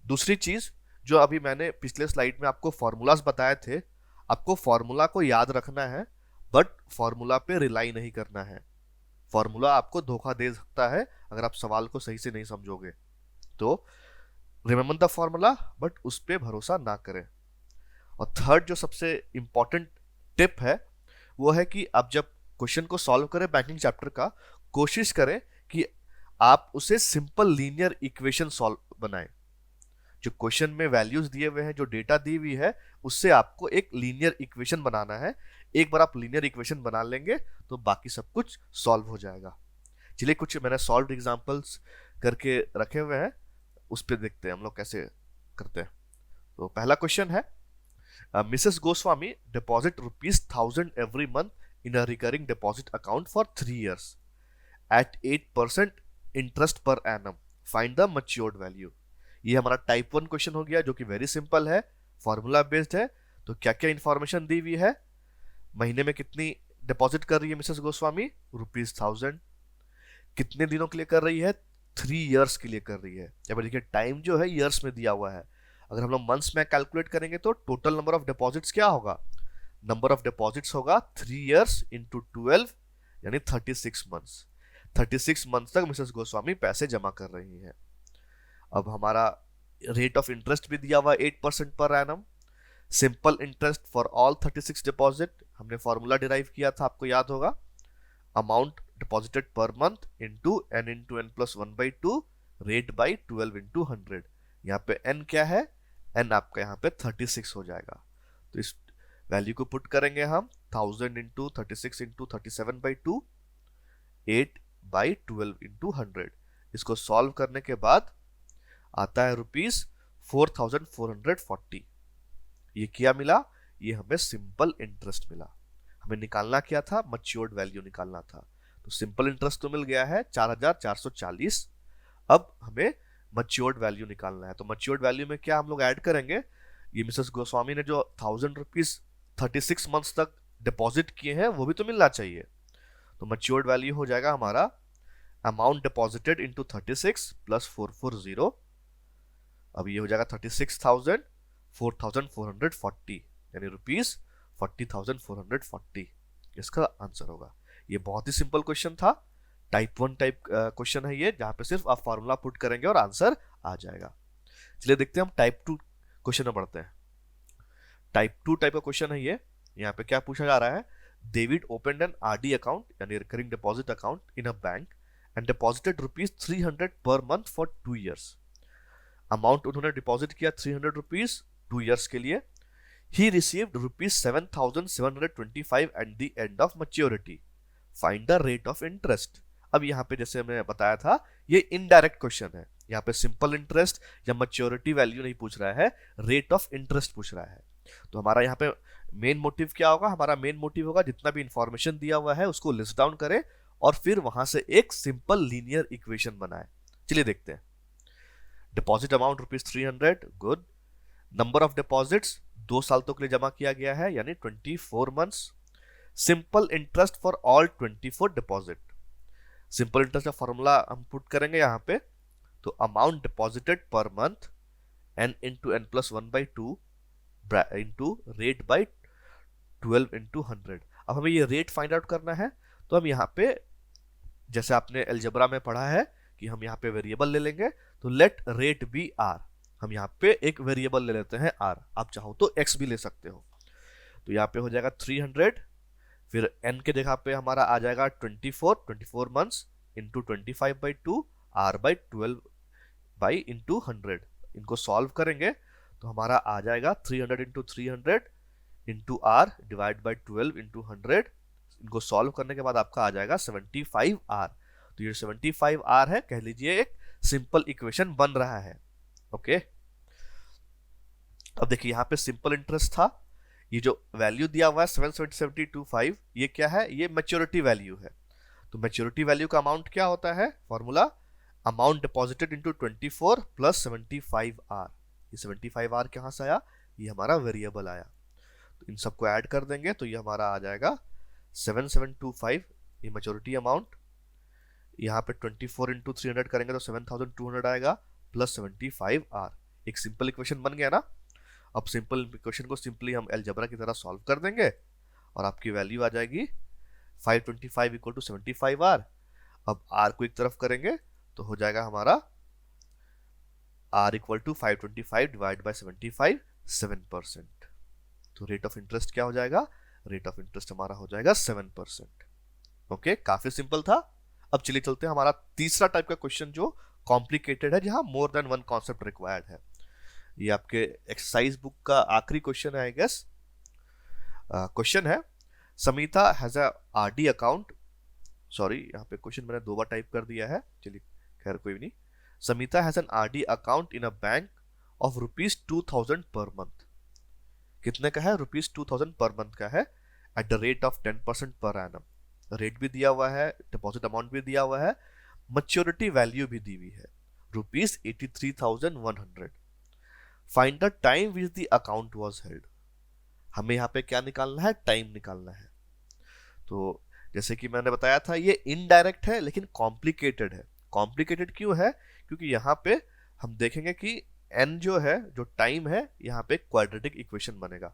दूसरी चीज जो अभी मैंने पिछले स्लाइड में आपको फॉर्मूलाज बताए थे, आपको फॉर्मूला को याद रखना है बट फॉर्मूला पे रिलाई नहीं करना है। फॉर्मूला आपको धोखा दे सकता है अगर आप सवाल को सही से नहीं समझोगे। तो रिमेंबर द फॉर्मूला बट उस पर भरोसा ना करें। और थर्ड जो सबसे इंपॉर्टेंट टिप है वो है कि अब जब क्वेश्चन को सॉल्व करें बैंकिंग चैप्टर का, कोशिश करें कि आप उसे सिंपल लीनियर इक्वेशन सॉल्व बनाएं। जो क्वेश्चन में वैल्यूज दिए हुए हैं, जो डेटा दी हुई है, उससे आपको एक लीनियर इक्वेशन बनाना है। एक बार आप लीनियर इक्वेशन बना लेंगे तो बाकी सब कुछ सॉल्व हो जाएगा। चलिए कुछ मैंने सॉल्व एग्जांपल्स करके रखे हुए हैं, उस पर देखते हैं हम लोग कैसे करते हैं। तो पहला क्वेश्चन है, Mrs Goswami deposit ₹1000 every month in a recurring deposit account for 3 years at 8% interest per annum, find the matured value. ये हमारा टाइप 1 क्वेश्चन हो गया, जो कि वेरी सिंपल है, फॉर्मूला बेस्ड है। तो क्या क्या इंफॉर्मेशन दी हुई है, महीने में कितनी डिपॉजिट कर रही है मिसेस गोस्वामी, ₹1000। कितने दिनों के लिए कर रही है, 3 years के लिए कर रही है। जब देखिए टाइम जो है ईयर्स में दिया हुआ है, अगर हम लोग मंथ्स में कैलकुलेट करेंगे तो टोटल नंबर ऑफ डिपॉजिट्स क्या होगा, नंबर ऑफ डिपॉजिट्स होगा 3 years इंटू 12 यानी 36 months। 36 months तक मिसेस गोस्वामी पैसे जमा कर रही हैं। अब हमारा रेट ऑफ इंटरेस्ट भी दिया हुआ 8% per annum. Simple interest for all 36 deposit, हमने फॉर्मूला डिराइव किया था, आपको याद होगा, amount deposited per month into n+1/2 rate by 12 into 100। यहाँ पे n क्या है, n आपका यहाँ पे 36 हो जाएगा। तो इस वैल्यू को पुट करेंगे हम 1000 इंटू 36 इंटू 37/2 8/12 इंटू 100। इसको सॉल्व करने के बाद आता है ₹4440। ये क्या मिला, ये हमें सिंपल इंटरेस्ट मिला। हमें निकालना क्या था, मैच्योर्ड वैल्यू निकालना था। तो सिंपल इंटरेस्ट तो मिल गया है 4440। अब हमें मैच्योर्ड वैल्यू निकालना है। तो मैच्योर्ड वैल्यू में क्या हम लोग ऐड करेंगे, ये मिसेस गोस्वामी ने जो ₹1000 36 मंथ्स तक डिपॉजिट किए हैं वो भी तो मिलना चाहिए। तो मैच्योर्ड वैल्यू हो जाएगा हमारा अमाउंट डिपॉजिटेड इंटू 36 प्लस 440। अब ये हो जाएगा 36,000 4440 यानी ₹40,440। इसका आंसर होगा। ये बहुत ही सिंपल क्वेश्चन था, टाइप 1 टाइप क्वेश्चन है ये, जहां पे सिर्फ आप फॉर्मूला पुट करेंगे और आंसर आ जाएगा। चलिए देखते हैं हम टाइप 2 क्वेश्चन में बढ़ते हैं। टाइप 2 टाइप का क्वेश्चन है ये। यहाँ पे क्या पूछा जा रहा है, David opened an RD account यानी recurring deposit account in a bank and deposited ₹300 per month for 2 years। Amount उन्होंने डिपॉजिट किया ₹300 2 years के लिए। He received ₹7,725 at the end of maturity, find the rate of interest. अब यहाँ पे जैसे मैंने बताया था, ये इनडायरेक्ट क्वेश्चन है। यहाँ पे सिंपल इंटरेस्ट या मैच्योरिटी वैल्यू नहीं पूछ रहा है, रेट ऑफ इंटरेस्ट पूछ रहा है। तो हमारा यहाँ पे मेन मोटिव क्या होगा, हमारा मेन मोटिव होगा जितना भी इंफॉर्मेशन दिया हुआ है उसको लिस्ट डाउन करें और फिर वहां से एक सिंपल लीनियर इक्वेशन बनाए। चलिए देखते हैं। Deposit amount ₹300, good. Number of deposits 2 साल तक के लिए जमा किया गया है यानी 24 months। Simple interest for all 24 deposit. Simple interest का फॉर्मूला हम पुट करेंगे यहाँ पे, तो amount deposited per month n into n+1/2 into rate by 12 into 100। अब हमें ये रेट फाइंड आउट करना है। तो हम यहाँ पे जैसे आपने अलजेब्रा में पढ़ा है कि हम यहाँ पे वेरिएबल ले लेंगे, तो लेट रेट बी आर। हम यहाँ पे एक वेरिएबल ले लेते हैं आर, आप चाहो तो एक्स भी ले सकते हो। तो यहाँ पे हो जाएगा 300, फिर n के जगह पे हमारा आ जाएगा 24 months into 25/2 r/12 by into 100। इनको सॉल्व करेंगे तो हमारा आ जाएगा 300 into 300 into R divide by 12 into 100। इनको सॉल्व करने के बाद आपका आ जाएगा 75R। तो ये 75R है, कह लीजिए एक सिंपल इक्वेशन बन रहा है। ओके, अब देखिए यहाँ पे सिंपल इंटरेस्ट था, ये जो वैल्यू दिया हुआ है 770.25, ये क्या है, ये मैच्योरिटी वैल्यू है। तो मैच्योरिटी वैल्यू का अमाउंट क्या होता है, formula amount deposited into 24 plus 75R। ये 75R कहाँ से आया, ये हमारा वेरिएबल आया। तो इन सबको ऐड कर देंगे तो ये हमारा आ जाएगा 7725, ये मैच्योरिटी अमाउंट। यहाँ पे 24 इंटू 300 करेंगे तो 7200 आएगा प्लस 75R। एक सिंपल इक्वेशन बन गया ना। अब सिंपल इक्वेशन को सिंपली हम अलजेब्रा की तरह सॉल्व कर देंगे और आपकी वैल्यू आ जाएगी 525 इक्वल टू 75R। अब R को एक तरफ करेंगे तो हो जाएगा हमारा R equal to 525 divide by 75 7%। तो रेट ऑफ इंटरेस्ट क्या हो जाएगा, रेट ऑफ इंटरेस्ट हमारा हो जाएगा 7%। ओके, काफी सिंपल था। अब चलिए चलते हैं हमारा तीसरा टाइप का क्वेश्चन जो कॉम्प्लिकेटेड है, जहां more than one concept required है। ये आपके एक्सरसाइज बुक का आखिरी क्वेश्चन है आई गेस। क्वेश्चन है, Samita has a RD account, sorry यहाँ पे क्वेश्चन मैंने 2 बार टाइप कर दिया है, चलिए खैर कोई भी नहीं। Samita has an RD account in a bank of ₹2000 per month. कितने का है? ₹2000 पर मंथ का है, at the rate of 10% per annum. Rate भी दिया हुआ है, डिपॉजिट अमाउंट भी दिया हुआ है, मैच्योरिटी वैल्यू भी दी हुई है ₹83,100। Find the time which the account was held. हमें यहाँ पे क्या निकालना है? टाइम निकालना है। तो जैसे कि मैंने बताया था, ये इनडायरेक्ट है लेकिन कॉम्प्लिकेटेड है। कॉम्प्लिकेटेड क्यों है? क्योंकि यहाँ पे हम देखेंगे कि n जो है, जो टाइम है, यहाँ पे क्वाड्रेटिक इक्वेशन बनेगा।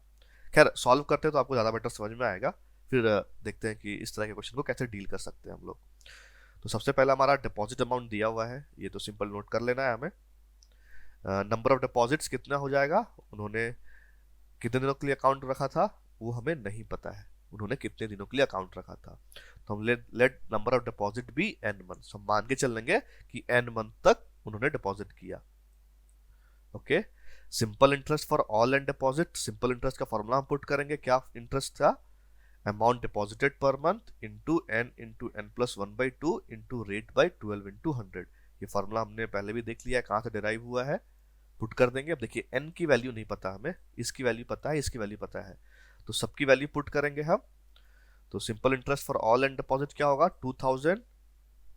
खैर सॉल्व करते हैं तो आपको ज़्यादा बेटर समझ में आएगा, फिर देखते हैं कि इस तरह के क्वेश्चन को कैसे डील कर सकते हैं हम लोग। तो सबसे पहला हमारा डिपॉजिट अमाउंट दिया हुआ है, ये तो सिंपल नोट कर लेना है हमें। नंबर ऑफ डिपॉजिट्स कितना हो जाएगा, उन्होंने कितने दिनों के लिए अकाउंट रखा था वो हमें नहीं पता है, उन्होंने कितने दिनों के लिए अकाउंट रखा था। तो हम let number of deposit be n month, हम मान के चल लेंगे कि n मंथ तक उन्होंने डिपॉजिट किया। Okay, simple interest for all and deposit, simple interest का फॉर्मूला हम पुट करेंगे। क्या इंटरेस्ट था? Amount deposited per month into n plus 1/2 into rate by 12 into 100। ये फॉर्मूला हमने पहले भी देख लिया है कहाँ से डिराइव हुआ है, पुट कर देंगे। अब देखिए n की वैल्यू नहीं पता हमें, इसकी वैल्यू पता है, इसकी वैल्यू पता है, तो सबकी वैल्यू पुट करेंगे हम। तो simple interest for all and deposit क्या होगा? 2000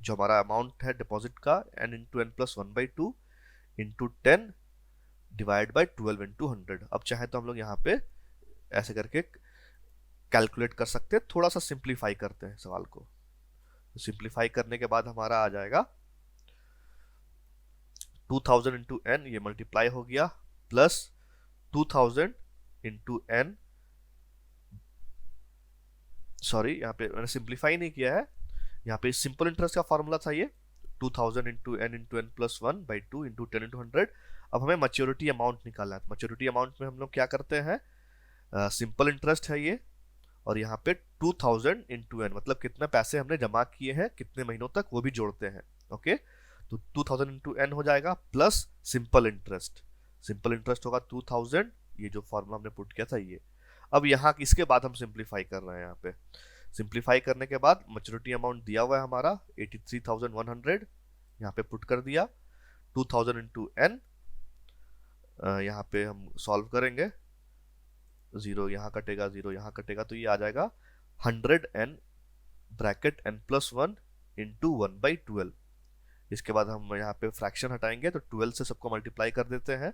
जो हमारा अमाउंट है डिपॉजिट का, n plus 1/2 into 10 divide by 12 into 100। अब चाहे तो हम लोग यहाँ पे ऐसे करके कैलकुलेट कर सकते हैं, थोड़ा सा सिंप्लीफाई करते हैं सवाल को। तो सिंप्लीफाई करने के बाद हमारा आ जाएगा 2000 इंटू n, ये मल्टीप्लाई हो गया, प्लस 2000 इंटू n, सॉरी यहाँ पे मैंने सिंप्लीफाई नहीं किया है, यहाँ पे सिंपल इंटरेस्ट का फॉर्मूला था ये 2000 into n plus 1/2 into 10 into 100। अब हमें मैच्योरिटी अमाउंट निकालना है। मैच्योरिटी अमाउंट में हम लोग क्या करते हैं, सिंपल इंटरेस्ट है ये, और यहाँ पे 2000 इंटू n मतलब कितने पैसे हमने जमा किए हैं कितने महीनों तक, वो भी जोड़ते हैं। ओके, तो 2000 इंटू n हो जाएगा, plus simple interest, simple interest होगा 2000, ये जो फॉर्मूला हमने पुट किया था ये। अब यहाँ इसके बाद हम सिंप्लीफाई कर रहे हैं। यहाँ पे सिंप्लीफाई करने के बाद मैच्योरिटी अमाउंट दिया हुआ है हमारा 83,100, यहाँ पे पुट कर दिया 2000 इंटू n, यहाँ पे हम सॉल्व करेंगे, 0 यहाँ कटेगा, 0 यहाँ कटेगा, तो ये आ जाएगा 100n bracket n plus 1 into 1/12। इसके बाद हम यहाँ पे फ्रैक्शन हटाएंगे तो 12 से सबको मल्टीप्लाई कर देते हैं,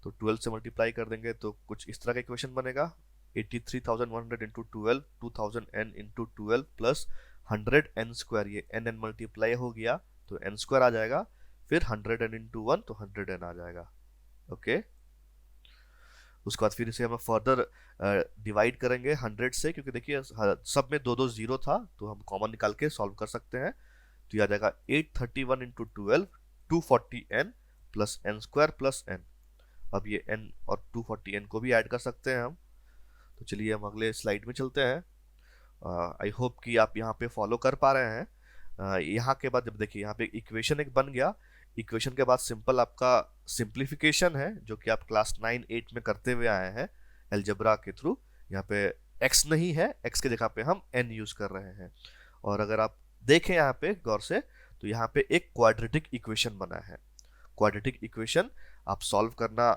तो 12 से मल्टीप्लाई कर देंगे तो कुछ इस तरह का इक्वेशन बनेगा 83,100 into 12, 2000n into 12 plus 100n square, ये n मल्टीप्लाई हो गया तो n स्क्वायर आ जाएगा, फिर 100n इंटू 1 तो 100n आ जाएगा। ओके, उसके बाद फिर इसे हम फर्दर डिवाइड करेंगे 100 से, क्योंकि देखिए सब में 2 0 था तो हम कॉमन निकाल के सॉल्व कर सकते हैं। तो ये आ जाएगा 831 into 12 240n plus n square plus n। अब ये n और 240n को भी ऐड कर सकते हैं हम। तो चलिए हम अगले स्लाइड में चलते हैं। आई होप कि आप यहाँ पे फॉलो कर पा रहे हैं। यहाँ के बाद जब देखिए यहाँ पे इक्वेशन एक बन गया, इक्वेशन के बाद सिंपल आपका सिंप्लीफिकेशन है जो कि आप क्लास 9-8 में करते हुए आए हैं अलजेब्रा के थ्रू। यहाँ पे x नहीं है, x के जगह पे हम n यूज कर रहे हैं। और अगर आप देखें यहाँ पे गौर से, तो यहाँ पे एक क्वाड्रेटिक इक्वेशन बना है। क्वाड्रेटिक इक्वेशन आप सॉल्व करना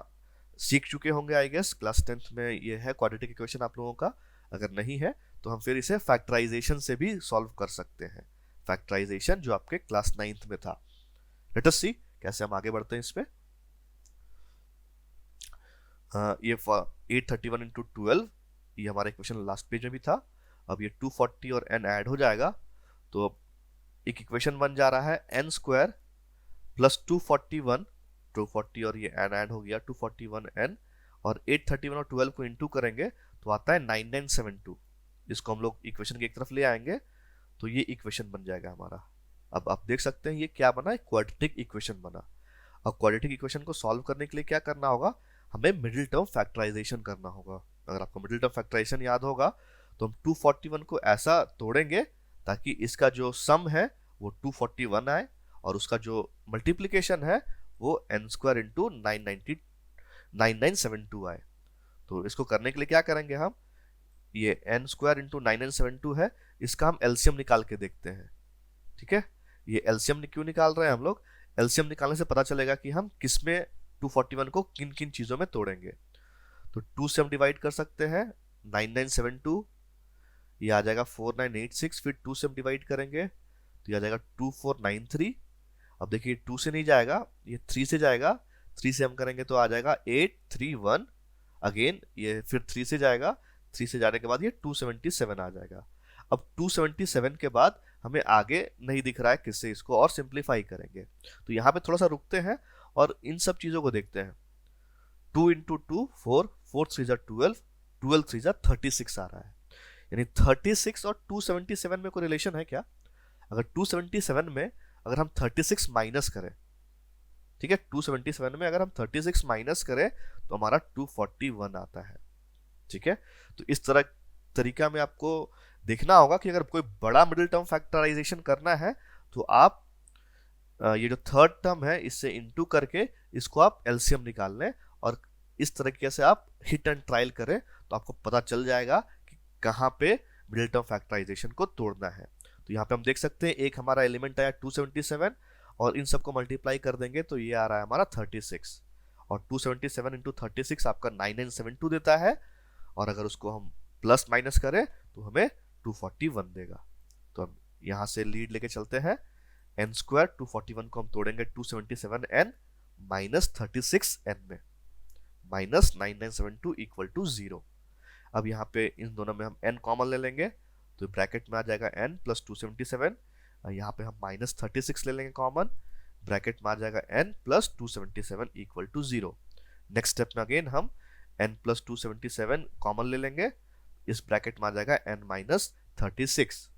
सीख चुके होंगे आई गेस, क्लास 10th में ये है क्वाड्रेटिक इक्वेशन आप लोगों का। अगर नहीं है तो हम फिर इसे फैक्टराइजेशन से भी सॉल्व कर सकते हैं, फैक्टराइजेशन जो आपके क्लास 9th में था। लेट अस सी कैसे हम आगे बढ़ते हैं इसमें। ये 831 इंटू 12, ये हमारा इक्वेशन लास्ट पेज में भी था। अब ये 240 और n ऐड हो जाएगा तो एक इक्वेशन बन जा रहा है n स्क्वायर प्लस 240 और ये n ऐड हो गया 241n, और 831 और 12 को इंटू करेंगे तो आता है 9972। इसको हम लोग इक्वेशन की एक तरफ ले आएंगे तो ये इक्वेशन बन जाएगा हमारा। अब आप देख सकते हैं ये क्या बना है, क्वाड्रेटिक इक्वेशन बना। अब क्वाड्रेटिक इक्वेशन को सॉल्व करने के लिए क्या करना होगा, हमें मिडिल टर्म फैक्टराइजेशन करना होगा। अगर आपको मिडिल टर्म फैक्टराइजेशन याद होगा तो हम 241 को ऐसा तोड़ेंगे ताकि इसका जो सम है वो 241 आए और उसका जो मल्टीप्लीकेशन है वो n स्क्वायर इंटू 9972 आए। तो इसको करने के लिए क्या करेंगे हम, ये n स्क्वायर इंटू 9972 है, इसका हम एलसीएम निकाल के देखते हैं। ठीक है, ये एलसीएम क्यों निकाल रहे हैं हम लोग, एलसीएम निकालने से पता चलेगा कि हम किसमें 241 को किन किन चीजों में तोड़ेंगे। तो 2 से हम डिवाइड कर सकते हैं 9972, ये आ जाएगा 4986, फिर 2 से हम डिवाइड करेंगे तो ये आ जाएगा 2493। अब देखिए 2 से नहीं जाएगा, ये 3 से जाएगा, 3 से हम करेंगे तो आ जाएगा 831, अगेन ये फिर 3 से जाएगा, 3 से जाने के बाद ये 277 आ जाएगा। अब 277 के बाद हमें आगे नहीं दिख रहा है, किससे इसको और सिंप्लीफाई करेंगे। तो यहाँ पे थोड़ा सा रुकते हैं और इन सब चीजों को देखते हैं। 2 इंटू 2 4, 4 3 12, 12 3 36 आ रहा है, यानी 36 और 277 में कोई रिलेशन है क्या? अगर 277 में अगर हम 36 माइनस करें, ठीक है, 277 में अगर हम 36 माइनस करें तो हमारा 241 आता है। ठीक है, तो इस तरीका में आपको देखना होगा कि अगर कोई बड़ा मिडिल टर्म फैक्टराइजेशन करना है तो आप ये जो थर्ड टर्म है इससे इनटू करके इसको आप एलसीएम निकाल लें और इस तरीके से आप हिट एंड ट्रायल करें तो आपको पता चल जाएगा कि कहाँ पे मिडिल टर्म फैक्टराइजेशन को तोड़ना है। तो यहाँ पे हम देख सकते हैं एक हमारा एलिमेंट आया 277 और इन सबको मल्टीप्लाई कर देंगे तो ये आ रहा है हमारा 36 और 277 इंटू 36 आपका 9972 देता है और अगर उसको हम प्लस माइनस करें तो हमें 241 देगा। तो हम यहाँ से लीड लेके चलते हैं, n स्क्वायर 241 को हम तोड़ेंगे 277n माइनस 36n में, माइनस 9972 इक्वल टू 0। अब यहाँ पे इन दोनों में हम n कॉमन ले लेंगे तो ब्रैकेट में आ जाएगा n प्लस 277, यहाँ पे हम माइनस 36 ले लेंगे कॉमन, ब्रैकेट में आ जाएगा n plus 277 equal to 0। Next step में अगेन हम n प्लस 277 कॉमन ले लेंगे, इस ब्रैकेट में आ जाएगा n माइनस 36।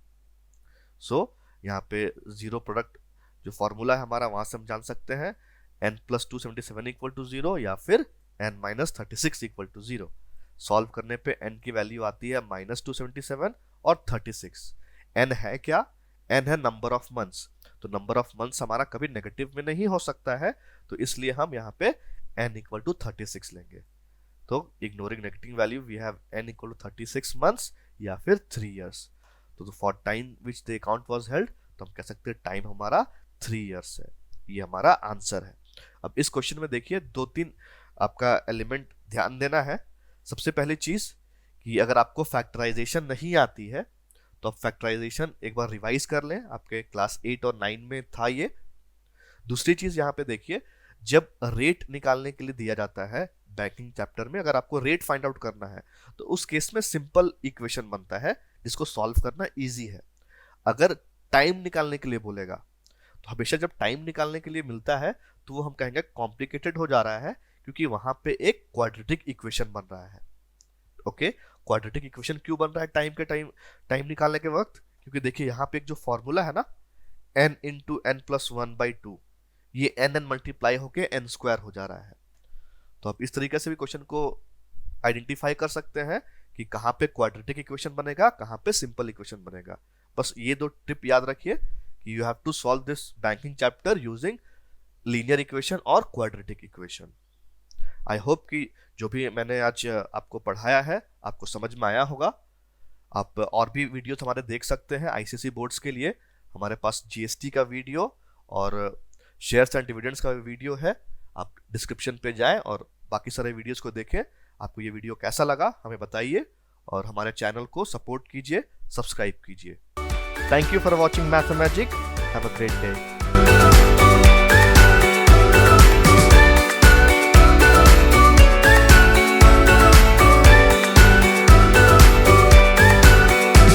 सो यहाँ पे जीरो प्रोडक्ट जो फॉर्मूला है हमारा वहां से हम जान सकते हैं n प्लस 277 इक्वल टू 0 या फिर n minus 36 equal to 0। Solve करने पे n की वैल्यू आती है माइनस 277 और 36। n है क्या? n है नंबर ऑफ मंथ्स, तो नंबर ऑफ मंथ्स हमारा कभी नेगेटिव में नहीं हो सकता है, तो इसलिए हम यहाँ पे n इक्वल टू 36 लेंगे। तो ignoring negative value we have n equal to 36 months या फिर 3 इयर्स। तो for time which the account was held, तो हम कह सकते हैं टाइम हमारा 3 इयर्स है। ये हमारा आंसर है। अब इस क्वेश्चन में देखिए 2-3 आपका एलिमेंट ध्यान देना है। सबसे पहली चीज कि अगर आपको फैक्टराइजेशन नहीं आती है तो आप फैक्टराइजेशन एक बार रिवाइज कर लें, आपके क्लास 8 और 9 में था ये। दूसरी चीज यहाँ पे देखिए, जब रेट निकालने के लिए दिया जाता है बैंकिंग चैप्टर में, अगर आपको रेट फाइंड आउट करना है तो उस केस में सिंपल इक्वेशन बनता है जिसको सॉल्व करना इजी है। अगर टाइम निकालने के लिए बोलेगा तो हमेशा जब टाइम निकालने के लिए मिलता है तो वो हम कहेंगे कॉम्प्लिकेटेड हो जा रहा है, क्योंकि वहां पे एक क्वाड्रेटिक इक्वेशन बन रहा है। ओके, क्वाड्रेटिक इक्वेशन क्यों बन रहा है टाइम निकालने के वक्त? क्योंकि देखिए यहाँ पे एक जो फॉर्मूला है ना n इंटू n प्लस 1/2, ये n मल्टीप्लाई होके n स्क्वायर हो जा रहा है। तो आप इस तरीके से भी क्वेश्चन को आइडेंटिफाई कर सकते हैं कि कहाँ पे क्वाड्रेटिक इक्वेशन बनेगा, कहाँ पे सिंपल इक्वेशन बनेगा। बस ये 2 टिप याद रखिए कि you have to solve this banking chapter using linear equation और क्वाड्रेटिक इक्वेशन। आई होप कि जो भी मैंने आज आपको पढ़ाया है आपको समझ में आया होगा। आप और भी वीडियोस हमारे देख सकते हैं आईसीएसई बोर्ड्स के लिए। हमारे पास जीएसटी का वीडियो और शेयर्स एंड डिविडेंड्स का वीडियो है, आप डिस्क्रिप्शन पे जाएं और बाकी सारे वीडियोस को देखें। आपको ये वीडियो कैसा लगा हमें बताइए और हमारे चैनल को सपोर्ट कीजिए, सब्सक्राइब कीजिए। Thank you for watching Mathmagic. Have a great day.